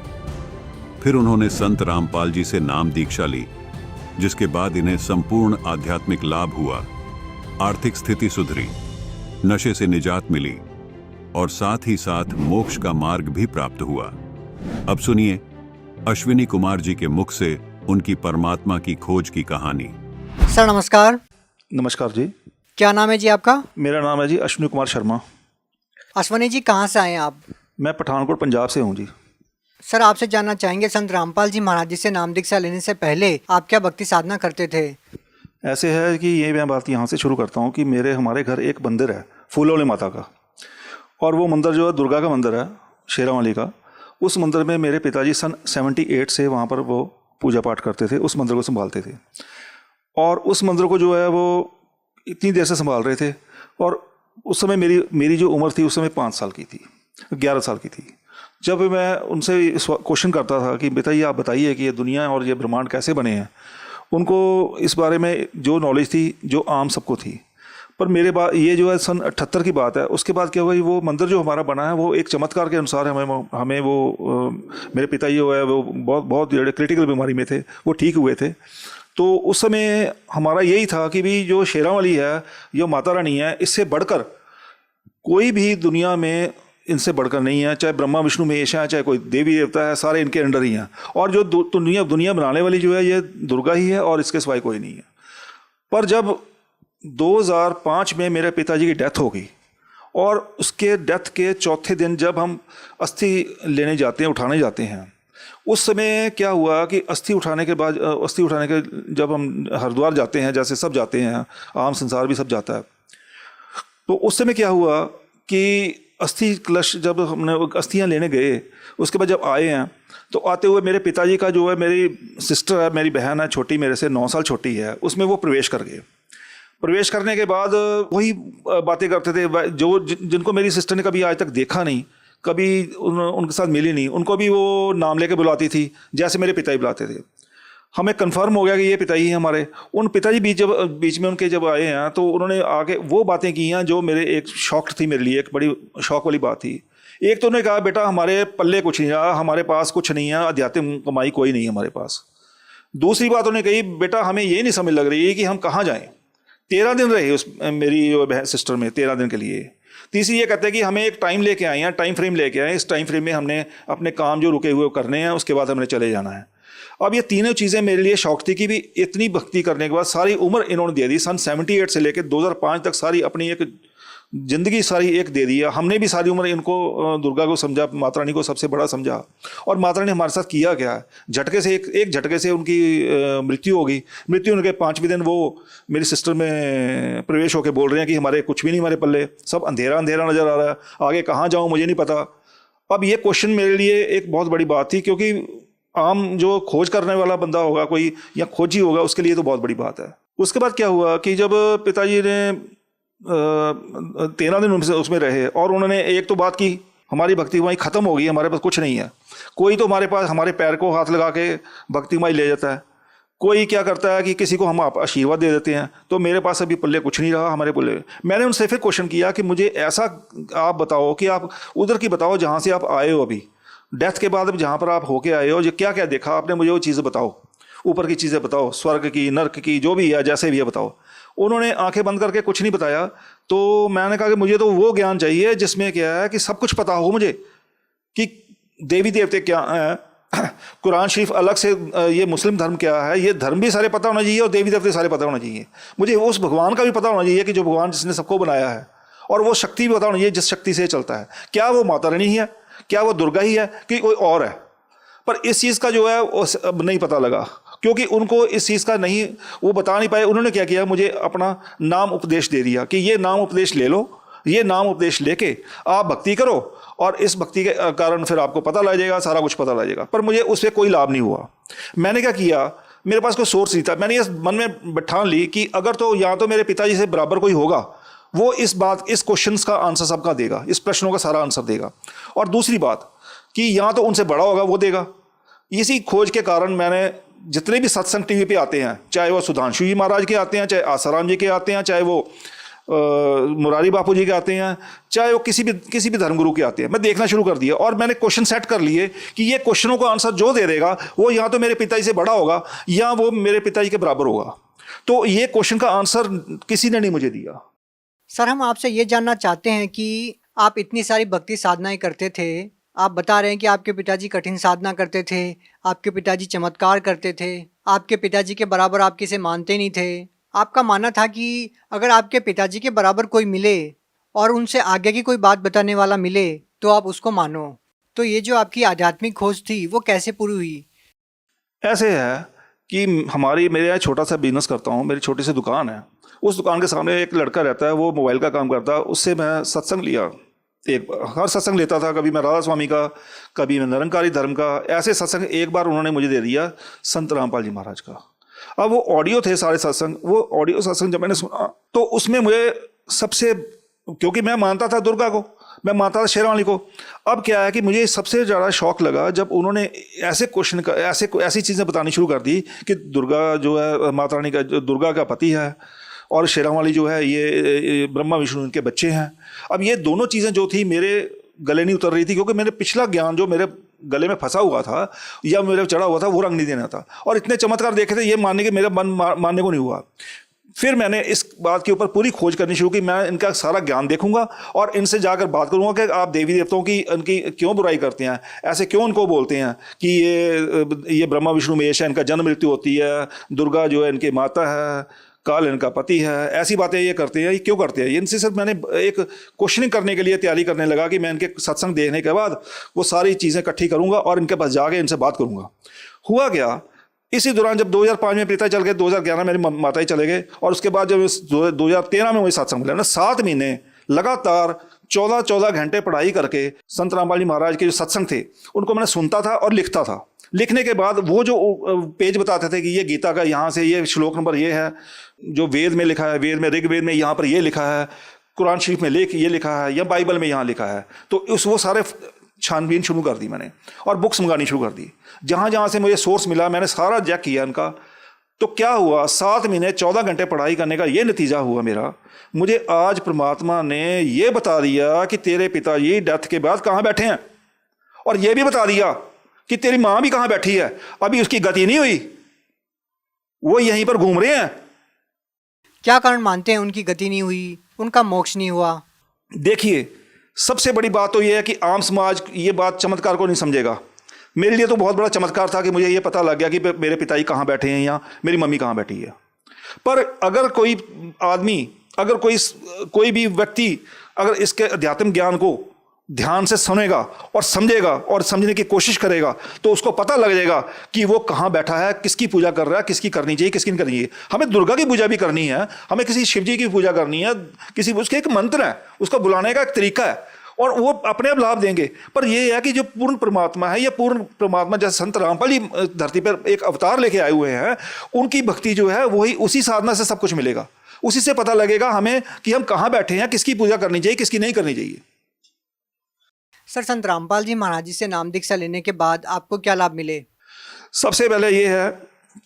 फिर उन्होंने संत रामपाल जी से नाम दीक्षा ली, जिसके बाद इन्हें संपूर्ण आध्यात्मिक लाभ हुआ, आर्थिक स्थिति सुधरी, नशे से निजात मिली और साथ ही साथ मोक्ष का मार्ग भी प्राप्त हुआ। अब सुनिए अश्विनी कुमार जी के मुख से उनकी परमात्मा की खोज की कहानी। सर नमस्कार। नमस्कार जी। क्या नाम है जी आपका? मेरा नाम है जी अश्विनी कुमार शर्मा। अश्विनी जी कहाँ से आए हैं आप? मैं पठानकोट पंजाब से हूँ जी। सर आपसे जानना चाहेंगे, संत रामपाल जी महाराज जी से नाम दीक्षा लेने से पहले आप क्या भक्ति साधना करते थे? ऐसे है कि ये मैं बात यहाँ से शुरू करता हूँ कि हमारे घर एक मंदिर है फूलों वाली माता का, और वो मंदिर जो है दुर्गा का मंदिर है, शेरावाली का। उस मंदिर में मेरे पिताजी सन 78 से वहाँ पर वो पूजा पाठ करते थे, उस मंदिर को संभालते थे। और उस मंदिर को जो है वो इतनी देर से संभाल रहे थे, और उस समय मेरी जो उम्र थी उस समय 5 साल की थी, 11 साल की थी। जब मैं उनसे क्वेश्चन करता था कि बेटा ये आप बताइए कि ये दुनिया और ये ब्रह्मांड कैसे बने हैं, उनको इस बारे में जो नॉलेज थी जो आम सबको थी। पर मेरे बात ये जो है सन 78 की बात है। उसके बाद क्या हुआ, वो मंदिर जो हमारा बना है वो एक चमत्कार के अनुसार हमें वो मेरे पिताजी जो है वो बहुत क्रिटिकल बीमारी में थे, वो ठीक हुए थे। तो उस समय हमारा यही था कि भी जो शेरावाली है, जो माता रानी है, इससे बढ़कर कोई भी दुनिया में इनसे बढ़कर नहीं है। चाहे ब्रह्मा विष्णु महेश है, चाहे कोई देवी देवता है, सारे इनके अंडर ही हैं। और जो दुनिया बनाने वाली जो है ये दुर्गा ही है, और इसके सिवाय कोई नहीं है। पर जब 2005 में मेरे पिताजी की डेथ हो गई, और उसके डेथ के चौथे दिन जब हम अस्थि लेने जाते हैं, उठाने जाते हैं, उस समय क्या हुआ कि अस्थि उठाने के जब हम हरिद्वार जाते हैं, जैसे सब जाते हैं, आम संसार भी सब जाता है, तो उस समय क्या हुआ कि अस्थि कलश जब हमने अस्थियां लेने गए, उसके बाद जब आए हैं तो आते हुए मेरे पिताजी का जो है, मेरी सिस्टर है, मेरी बहन है छोटी, मेरे से 9 साल छोटी है, उसमें वो प्रवेश कर गए। प्रवेश करने के बाद वही बातें करते थे जिनको मेरी सिस्टर ने कभी आज तक देखा नहीं, कभी उनके साथ मिली नहीं, उनको भी वो नाम लेके बुलाती थी जैसे मेरे पिताजी बुलाते थे। हमें कंफर्म हो गया कि ये पिताजी हैं हमारे। उन पिताजी बीच में उनके जब आए हैं तो उन्होंने आके वो बातें की हैं जो मेरे एक शौक थी, मेरे लिए एक बड़ी शौक वाली बात थी। एक तो उन्होंने कहा, बेटा हमारे पल्ले कुछ नहीं रहा, हमारे पास कुछ नहीं है, आध्यात्मिक कमाई कोई नहीं है हमारे पास। दूसरी बात उन्होंने कही, बेटा हमें ये नहीं समझ लग रही है कि हम कहाँ जाएँ। 13 दिन रहे उस मेरी जो बहन सिस्टर में, 13 दिन के लिए। तीसरी ये कहते हैं कि हमें एक टाइम लेके आए हैं, टाइम फ्रेम लेके आए, इस टाइम फ्रेम में हमने अपने काम जो रुके हुए करने हैं, उसके बाद हमने चले जाना है। अब ये तीनों चीज़ें मेरे लिए शौक थी कि भी इतनी भक्ति करने के बाद सारी उम्र इन्होंने दे दी, सन 78 से लेकर 2005 तक सारी अपनी एक ज़िंदगी सारी एक दे दी है। हमने भी सारी उम्र इनको दुर्गा को समझा, माता रानी को सबसे बड़ा समझा। और माता रानी ने हमारे साथ किया क्या है, झटके से एक झटके से उनकी मृत्यु हो गई। मृत्यु होने के 5वें दिन वो मेरी सिस्टर में प्रवेश होकर बोल रहे हैं कि हमारे कुछ भी नहीं, हमारे पल्ले सब अंधेरा अंधेरा नज़र आ रहा है, आगे कहाँ जाऊँ मुझे नहीं पता। अब ये क्वेश्चन मेरे लिए एक बहुत बड़ी बात थी, क्योंकि आम जो खोज करने वाला बंदा होगा कोई, या खोजी होगा, उसके लिए तो बहुत बड़ी बात है। उसके बाद क्या हुआ कि जब पिताजी ने 13 दिन उसमें रहे, और उन्होंने एक तो बात की, हमारी भक्ति माई ख़त्म हो गई, हमारे पास कुछ नहीं है। कोई तो हमारे पास हमारे पैर को हाथ लगा के भक्ति माई ले जाता है, कोई क्या करता है कि किसी को हम आप आशीर्वाद दे देते हैं। तो मेरे पास अभी पल्ले कुछ नहीं रहा, हमारे पल्ले। मैंने उनसे फिर क्वेश्चन किया कि मुझे ऐसा आप बताओ कि आप उधर की बताओ जहाँ से आप आए हो, अभी डेथ के बाद जहाँ पर आप होके आए हो, जो क्या क्या देखा आपने, मुझे वो चीज़ें बताओ, ऊपर की चीज़ें बताओ, स्वर्ग की, नर्क की, जो भी है, जैसे भी है बताओ। उन्होंने आंखें बंद करके कुछ नहीं बताया। तो मैंने कहा कि मुझे तो वो ज्ञान चाहिए जिसमें क्या है कि सब कुछ पता हो मुझे, कि देवी देवते क्या हैं, कुरान शरीफ अलग से, ये मुस्लिम धर्म क्या है, ये धर्म भी सारे पता होना चाहिए, और देवी देवते सारे पता होना चाहिए। मुझे उस भगवान का भी पता होना चाहिए कि जो भगवान जिसने सबको बनाया है, और वो शक्ति भी पता होनी चाहिए जिस शक्ति से चलता है। क्या वो माता रानी है, क्या वो दुर्गा ही है कि कोई और है। पर इस चीज़ का जो है वो अब नहीं पता लगा, क्योंकि उनको इस चीज़ का नहीं, वो बता नहीं पाए। उन्होंने क्या किया, मुझे अपना नाम उपदेश दे दिया कि ये नाम उपदेश ले लो, ये नाम उपदेश लेके आप भक्ति करो और इस भक्ति के कारण फिर आपको पता लग जाएगा, सारा कुछ पता लग जाएगा। पर मुझे उससे कोई लाभ नहीं हुआ। मैंने क्या किया, मेरे पास कोई सोर्स नहीं था। मैंने ये मन में बैठान ली कि अगर तो या तो मेरे पिताजी से बराबर कोई होगा, वो इस क्वेश्चंस का आंसर सबका देगा, इस प्रश्नों का सारा आंसर देगा। और दूसरी बात कि या तो उनसे बड़ा होगा, वो देगा। इसी खोज के कारण मैंने जितने भी सत्संग टीवी पे आते हैं, चाहे वो सुधांशु जी महाराज के आते हैं, चाहे आसाराम जी के आते हैं, चाहे वो मुरारी बापू जी के आते हैं, चाहे वो किसी भी धर्मगुरु के आते हैं, मैं देखना शुरू कर दिया। और मैंने क्वेश्चन सेट कर लिए कि ये क्वेश्चनों का आंसर जो दे देगा वो या तो मेरे पिताजी से बड़ा होगा या वो मेरे पिताजी के बराबर होगा। तो ये क्वेश्चन का आंसर किसी ने नहीं मुझे दिया। सर, हम आपसे ये जानना चाहते हैं कि आप इतनी सारी भक्ति साधनाएं करते थे, आप बता रहे हैं कि आपके पिताजी कठिन साधना करते थे, आपके पिताजी चमत्कार करते थे, आपके पिताजी के बराबर आप किसे मानते नहीं थे। आपका मानना था कि अगर आपके पिताजी के बराबर कोई मिले और उनसे आगे की कोई बात बताने वाला मिले तो आप उसको मानो। तो ये जो आपकी आध्यात्मिक खोज थी वो कैसे पूरी हुई? ऐसे है कि मेरे यहाँ छोटा सा बिजनेस करता हूँ, मेरी छोटी सी दुकान है। उस दुकान के सामने एक लड़का रहता है, वो मोबाइल का काम करता है। उससे मैं सत्संग लिया, हर सत्संग लेता था। कभी मैं राधा स्वामी का, कभी मैं निरंकारी धर्म का, ऐसे सत्संग। एक बार उन्होंने मुझे दे दिया संत रामपाल जी महाराज का। अब वो ऑडियो थे सारे सत्संग, वो ऑडियो सत्संग जब मैंने सुना तो उसमें मुझे सबसे, क्योंकि मैं मानता था दुर्गा को, मैं मानता था शेरावाली को। अब क्या है कि मुझे सबसे ज़्यादा शौक लगा जब उन्होंने ऐसे क्वेश्चन का, ऐसी चीज़ें बतानी शुरू कर दी कि दुर्गा जो है माता रानी का, जो दुर्गा का पति है, और शेरावाली जो है ये ब्रह्मा विष्णु इनके बच्चे हैं। अब ये दोनों चीज़ें जो थी मेरे गले नहीं उतर रही थी, क्योंकि मेरे पिछला ज्ञान जो मेरे गले में फंसा हुआ था या मेरे चढ़ा हुआ था वो रंग नहीं देना था। और इतने चमत्कार देखे थे, ये मानने के मेरा मन मानने को नहीं हुआ। फिर मैंने इस बात के ऊपर पूरी खोज करनी शुरू की। मैं इनका सारा ज्ञान देखूंगा और इनसे जाकर बात करूंगा कि आप देवी देवताओं की इनकी क्यों बुराई करते हैं, ऐसे क्यों उनको बोलते हैं कि ये ब्रह्मा विष्णु महेश है, इनका जन्म मृत्यु होती है, दुर्गा जो है इनकी माता है, काल इनका पति है, ऐसी बातें ये करते हैं, ये क्यों करते हैं। इनसे सिर्फ मैंने एक क्वेश्चनिंग करने के लिए तैयारी करने लगा कि मैं इनके सत्संग देखने के बाद वो सारी चीज़ें इकट्ठी करूंगा और इनके पास जाके इनसे बात करूंगा। हुआ क्या, इसी दौरान जब 2005 में पिता चल गए, 2011 में मेरी माता ही चले गए, और उसके बाद जब 2013 में मुझे सत्संग मिला ना, 7 महीने लगातार 14 घंटे पढ़ाई करके संत रामपाल जी महाराज के जो सत्संग थे उनको मैंने सुनता था और लिखता था। लिखने के बाद वो जो पेज बताते थे कि ये गीता का यहाँ से ये श्लोक नंबर ये है, जो वेद में लिखा है, वेद में ऋग्वेद में यहाँ पर ये लिखा है, कुरान शरीफ में ये लिखा है, या बाइबल में यहाँ लिखा है, तो वो सारे छानबीन शुरू कर दी मैंने और बुक्स मंगानी शुरू कर दी। जहाँ जहाँ से मुझे सोर्स मिला मैंने सारा चेक किया इनका। तो क्या हुआ, 7 महीने 14 घंटे पढ़ाई करने का ये नतीजा हुआ मेरा। मुझे आज परमात्मा ने ये बता दिया कि तेरे पिताजी डेथ के बाद कहाँ बैठे हैं, और ये भी बता दिया कि तेरी माँ भी कहाँ बैठी है, अभी उसकी गति नहीं हुई, वो यहीं पर घूम रहे हैं। क्या कारण मानते हैं उनकी गति नहीं हुई, उनका मोक्ष नहीं हुआ? देखिए, सबसे बड़ी बात तो यह है कि आम समाज ये बात चमत्कार को नहीं समझेगा। मेरे लिए तो बहुत बड़ा चमत्कार था कि मुझे ये पता लग गया कि मेरे पिताजी कहाँ बैठे हैं या मेरी मम्मी कहाँ बैठी है। पर अगर कोई आदमी, अगर कोई भी व्यक्ति अगर इसके अध्यात्म ज्ञान को ध्यान से सुनेगा और समझेगा और समझने की कोशिश करेगा तो उसको पता लग जाएगा कि वो कहाँ बैठा है, किसकी पूजा कर रहा है, किसकी करनी चाहिए, किसकी नहीं करनी चाहिए। हमें दुर्गा की पूजा भी करनी है, हमें किसी शिव जी की पूजा करनी है, किसी उसके एक मंत्र है, उसको बुलाने का एक तरीका है, और वो अपने आप लाभ देंगे। पर ये है कि जो पूर्ण परमात्मा है, या पूर्ण परमात्मा जैसे संत रामपाल जी धरती पर एक अवतार लेके आए हुए हैं, उनकी भक्ति जो है वही, उसी साधना से सब कुछ मिलेगा। उसी से पता लगेगा हमें कि हम कहाँ बैठे हैं, किसकी पूजा करनी चाहिए, किसकी नहीं करनी चाहिए। सर, संत रामपाल जी महाराज जी से नाम दीक्षा लेने के बाद आपको क्या लाभ मिले? सबसे पहले ये है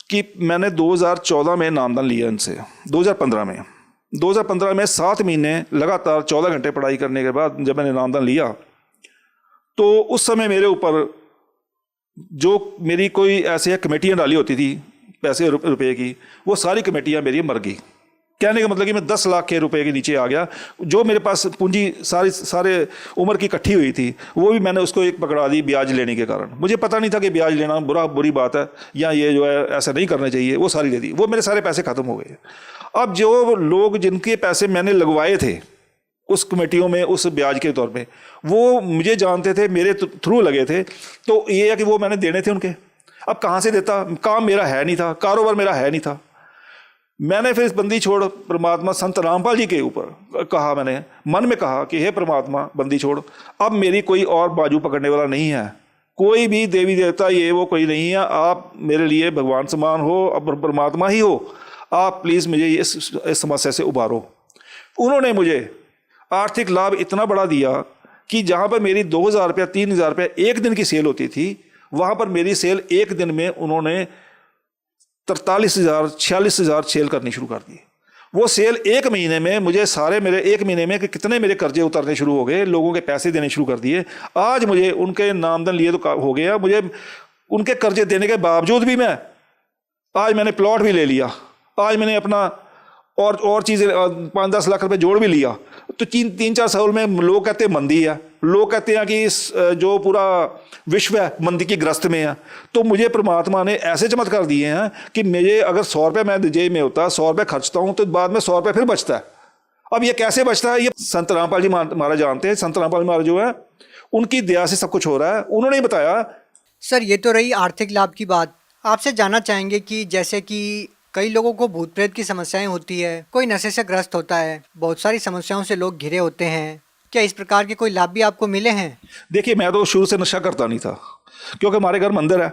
कि मैंने 2014 में नामदान लिया इनसे। 2015 में 7 महीने लगातार 14 घंटे पढ़ाई करने के बाद जब मैंने नामदान लिया तो उस समय मेरे ऊपर जो मेरी कोई ऐसे कमेटियाँ डाली होती थी पैसे रुपए की, वो सारी कमेटियाँ मेरी मर गई। कहने का मतलब कि मैं 10 लाख के रुपए के नीचे आ गया। जो मेरे पास पूंजी सारे उम्र की इकट्ठी हुई थी वो भी मैंने उसको एक पकड़ा दी ब्याज लेने के कारण। मुझे पता नहीं था कि ब्याज लेना बुरी बात है या ये जो है ऐसा नहीं करना चाहिए, वो सारी दे दी। वो मेरे सारे पैसे खत्म हो गए। अब जो लोग जिनके पैसे मैंने लगवाए थे उस कमेटियों में उस ब्याज के तौर पे। वो मुझे जानते थे, मेरे थ्रू लगे थे, तो ये है कि वो मैंने देने थे उनके। अब कहाँ से देता, काम मेरा है नहीं था, कारोबार मेरा है नहीं था। मैंने फिर बंदी छोड़ परमात्मा संत रामपाल जी के ऊपर कहा, मैंने मन में कहा कि हे परमात्मा बंदी छोड़, अब मेरी कोई और बाजू पकड़ने वाला नहीं है, कोई भी देवी देवता ये वो कोई नहीं है, आप मेरे लिए भगवान समान हो, अब परमात्मा ही हो, आप प्लीज़ मुझे इस समस्या से उबारो। उन्होंने मुझे आर्थिक लाभ इतना बड़ा दिया कि जहाँ पर मेरी 2,000 रुपया 3,000 रुपया एक दिन की सेल होती थी, वहाँ पर मेरी सेल एक दिन में उन्होंने 43,000 46,000 सेल करनी शुरू कर दी। वो सेल एक महीने में मुझे सारे मेरे एक महीने में कितने मेरे कर्जे उतरने शुरू हो गए, लोगों के पैसे देने शुरू कर दिए। आज मुझे उनके नामधन लिए तो हो गया, मुझे उनके कर्जे देने के बावजूद भी आज मैंने प्लॉट भी ले लिया, आज मैंने अपना और चीज़ें 5-10 लाख रुपए जोड़ भी लिया। तो 3-4 साल में लोग कहते हैं मंदी है, लोग कहते हैं कि इस जो पूरा विश्व है मंदी की ग्रस्त में है। तो मुझे परमात्मा ने ऐसे चमत्कार दिए हैं कि मुझे अगर 100 रुपये मैं जेब में होता, 100 रुपये खर्चता हूँ, तो बाद में 100 रुपये फिर बचता है। अब ये कैसे बचता है, ये संत रामपाल जी महाराज जानते हैं। संत रामपाल महाराज जो है उनकी दया से सब कुछ हो रहा है, उन्होंने ही बताया। सर ये तो रही आर्थिक लाभ की बात। आपसे जानना चाहेंगे कि जैसे कि कई लोगों को भूत प्रेत की समस्याएं होती है, कोई नशे से ग्रस्त होता है, बहुत सारी समस्याओं से लोग घिरे होते हैं, क्या इस प्रकार के कोई लाभ भी आपको मिले हैं? देखिए, मैं तो शुरू से नशा करता नहीं था, क्योंकि हमारे घर मंदिर है,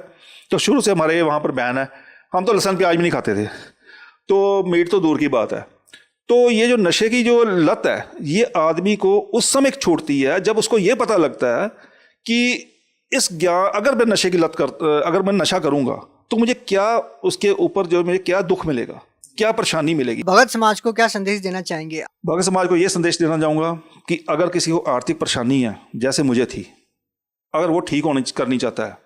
तो शुरू से हमारे वहाँ पर बैन है, हम तो लहसुन प्याज भी नहीं खाते थे, तो मीट तो दूर की बात है। तो ये जो नशे की जो लत है, ये आदमी को उस समय छोड़ती है जब उसको ये पता लगता है कि इस ज्ञान, अगर मैं नशे की लत अगर मैं नशा करूँगा तो मुझे क्या उसके ऊपर जो मुझे क्या दुख मिलेगा, क्या परेशानी मिलेगी। भगत समाज को क्या संदेश देना चाहेंगे? भगत समाज को ये संदेश देना चाहूँगा कि अगर किसी को आर्थिक परेशानी है, जैसे मुझे थी, अगर वो ठीक करनी चाहता है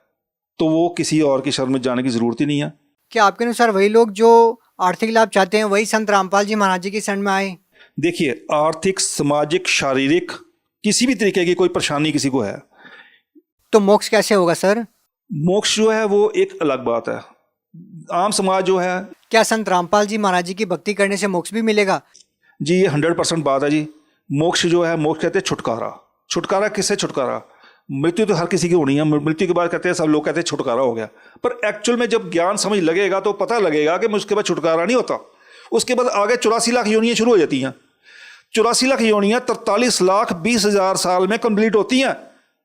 तो वो किसी और की शरण में जाने की ज़रूरत ही नहीं है। क्या आपके अनुसार वही लोग जो आर्थिक लाभ चाहते हैं वही संत रामपाल जी महाराज जी की शरण में आए? देखिए, आर्थिक, सामाजिक, शारीरिक किसी भी तरीके की कोई परेशानी किसी को है तो मोक्ष कैसे होगा सर? मोक्ष जो है वो एक अलग बात है। आम समाज जो है, क्या संत रामपाल जी महाराज जी की भक्ति करने से मोक्ष भी मिलेगा? जी ये 100% बात है जी। मोक्ष जो है, मोक्ष कहते हैं छुटकारा। छुटकारा किससे छुटकारा? मृत्यु तो हर किसी की होनी है, मृत्यु के बाद कहते हैं सब लोग कहते हैं छुटकारा हो गया, पर एक्चुअल में जब ज्ञान समझ लगेगा तो पता लगेगा कि उसके बाद छुटकारा नहीं होता। उसके बाद आगे 84 लाख योनियाँ शुरू हो जाती हैं। 84 लाख योनियाँ 43,20,000 साल में कंप्लीट होती हैं,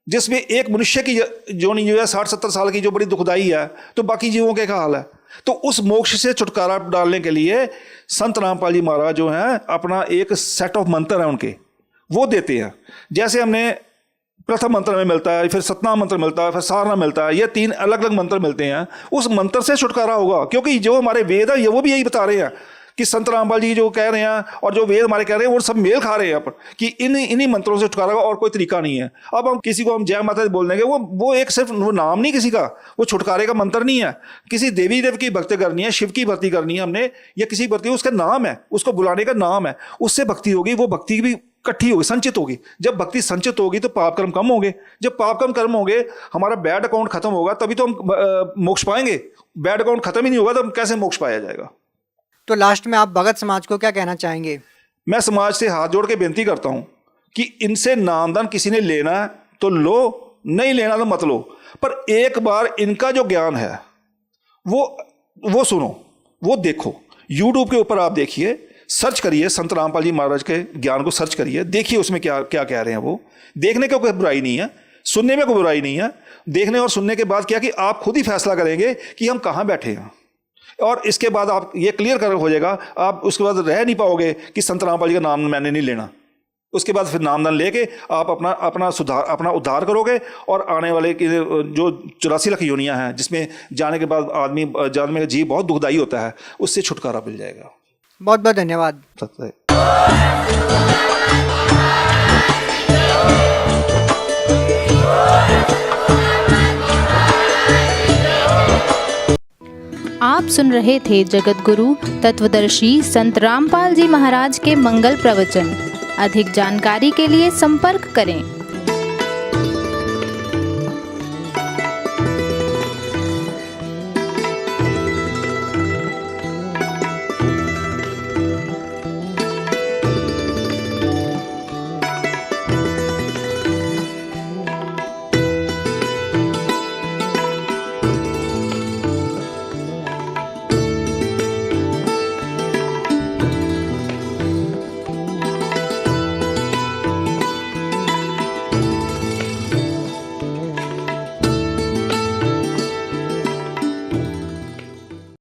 जिसमें एक मनुष्य की जोनी जो है 60-70 साल की जो बड़ी दुखदाई है, तो बाकी जीवों के क्या हाल है। तो उस मोक्ष से छुटकारा डालने के लिए संत रामपाल जी महाराज जो हैं अपना एक सेट ऑफ मंत्र है उनके, वो देते हैं। जैसे हमने प्रथम मंत्र में मिलता है, फिर सतनाम मंत्र मिलता है, फिर सारना मिलता है, ये 3 अलग अलग मंत्र मिलते हैं। उस मंत्र से छुटकारा होगा, क्योंकि जो हमारे वेद है ये वो भी यही बता रहे हैं कि संत रामपाल जी जो कह रहे हैं और जो वेद हमारे कह रहे हैं वो सब मेल खा रहे हैं पर कि इन्हीं मंत्रों से छुटकारा और कोई तरीका नहीं है। अब हम किसी को हम जय माता बोल देंगे, वो एक सिर्फ वो नाम नहीं किसी का, वो छुटकारे का मंत्र नहीं है। किसी देवी देव की भक्ति करनी है, शिव की भक्ति करनी है हमने, या किसी भक्ति, उसका नाम है, उसको बुलाने का नाम है, उससे भक्ति होगी। वो भक्ति भी इकट्ठी होगी, संचित होगी। जब भक्ति संचित होगी तो पाप कर्म कम होंगे। जब पाप कर्म होंगे, हमारा बैड अकाउंट खत्म होगा, तभी तो हम मोक्ष पाएंगे। बैड अकाउंट खत्म ही नहीं होगा तो कैसे मोक्ष पाया जाएगा। तो लास्ट में आप भगत समाज को क्या कहना चाहेंगे? मैं समाज से हाथ जोड़ के बेनती करता हूं कि इनसे नामदान किसी ने लेना है तो लो, नहीं लेना तो मत लो, पर एक बार इनका जो ज्ञान है वो सुनो, वो देखो। यूट्यूब के ऊपर आप देखिए, सर्च करिए, संत रामपाल जी महाराज के ज्ञान को सर्च करिए, देखिए उसमें क्या क्या कह रहे हैं। वो देखने का कोई बुराई नहीं है, सुनने में कोई बुराई नहीं है। देखने और सुनने के बाद क्या कि आप खुद ही फैसला करेंगे कि हम कहाँ बैठे हैं, और इसके बाद आप ये क्लियर कर हो जाएगा। आप उसके बाद रह नहीं पाओगे कि संत रामपाल जी का नाम मैंने नहीं लेना। उसके बाद फिर नामदान लेके आप अपना उद्धार करोगे, और आने वाले जो 84 लाख योनियां हैं जिसमें जाने के बाद आदमी जानने का जीव बहुत दुखदाई होता है, उससे छुटकारा मिल जाएगा। बहुत बहुत धन्यवाद। आप सुन रहे थे जगत गुरु तत्वदर्शी संत रामपाल जी महाराज के मंगल प्रवचन। अधिक जानकारी के लिए संपर्क करें।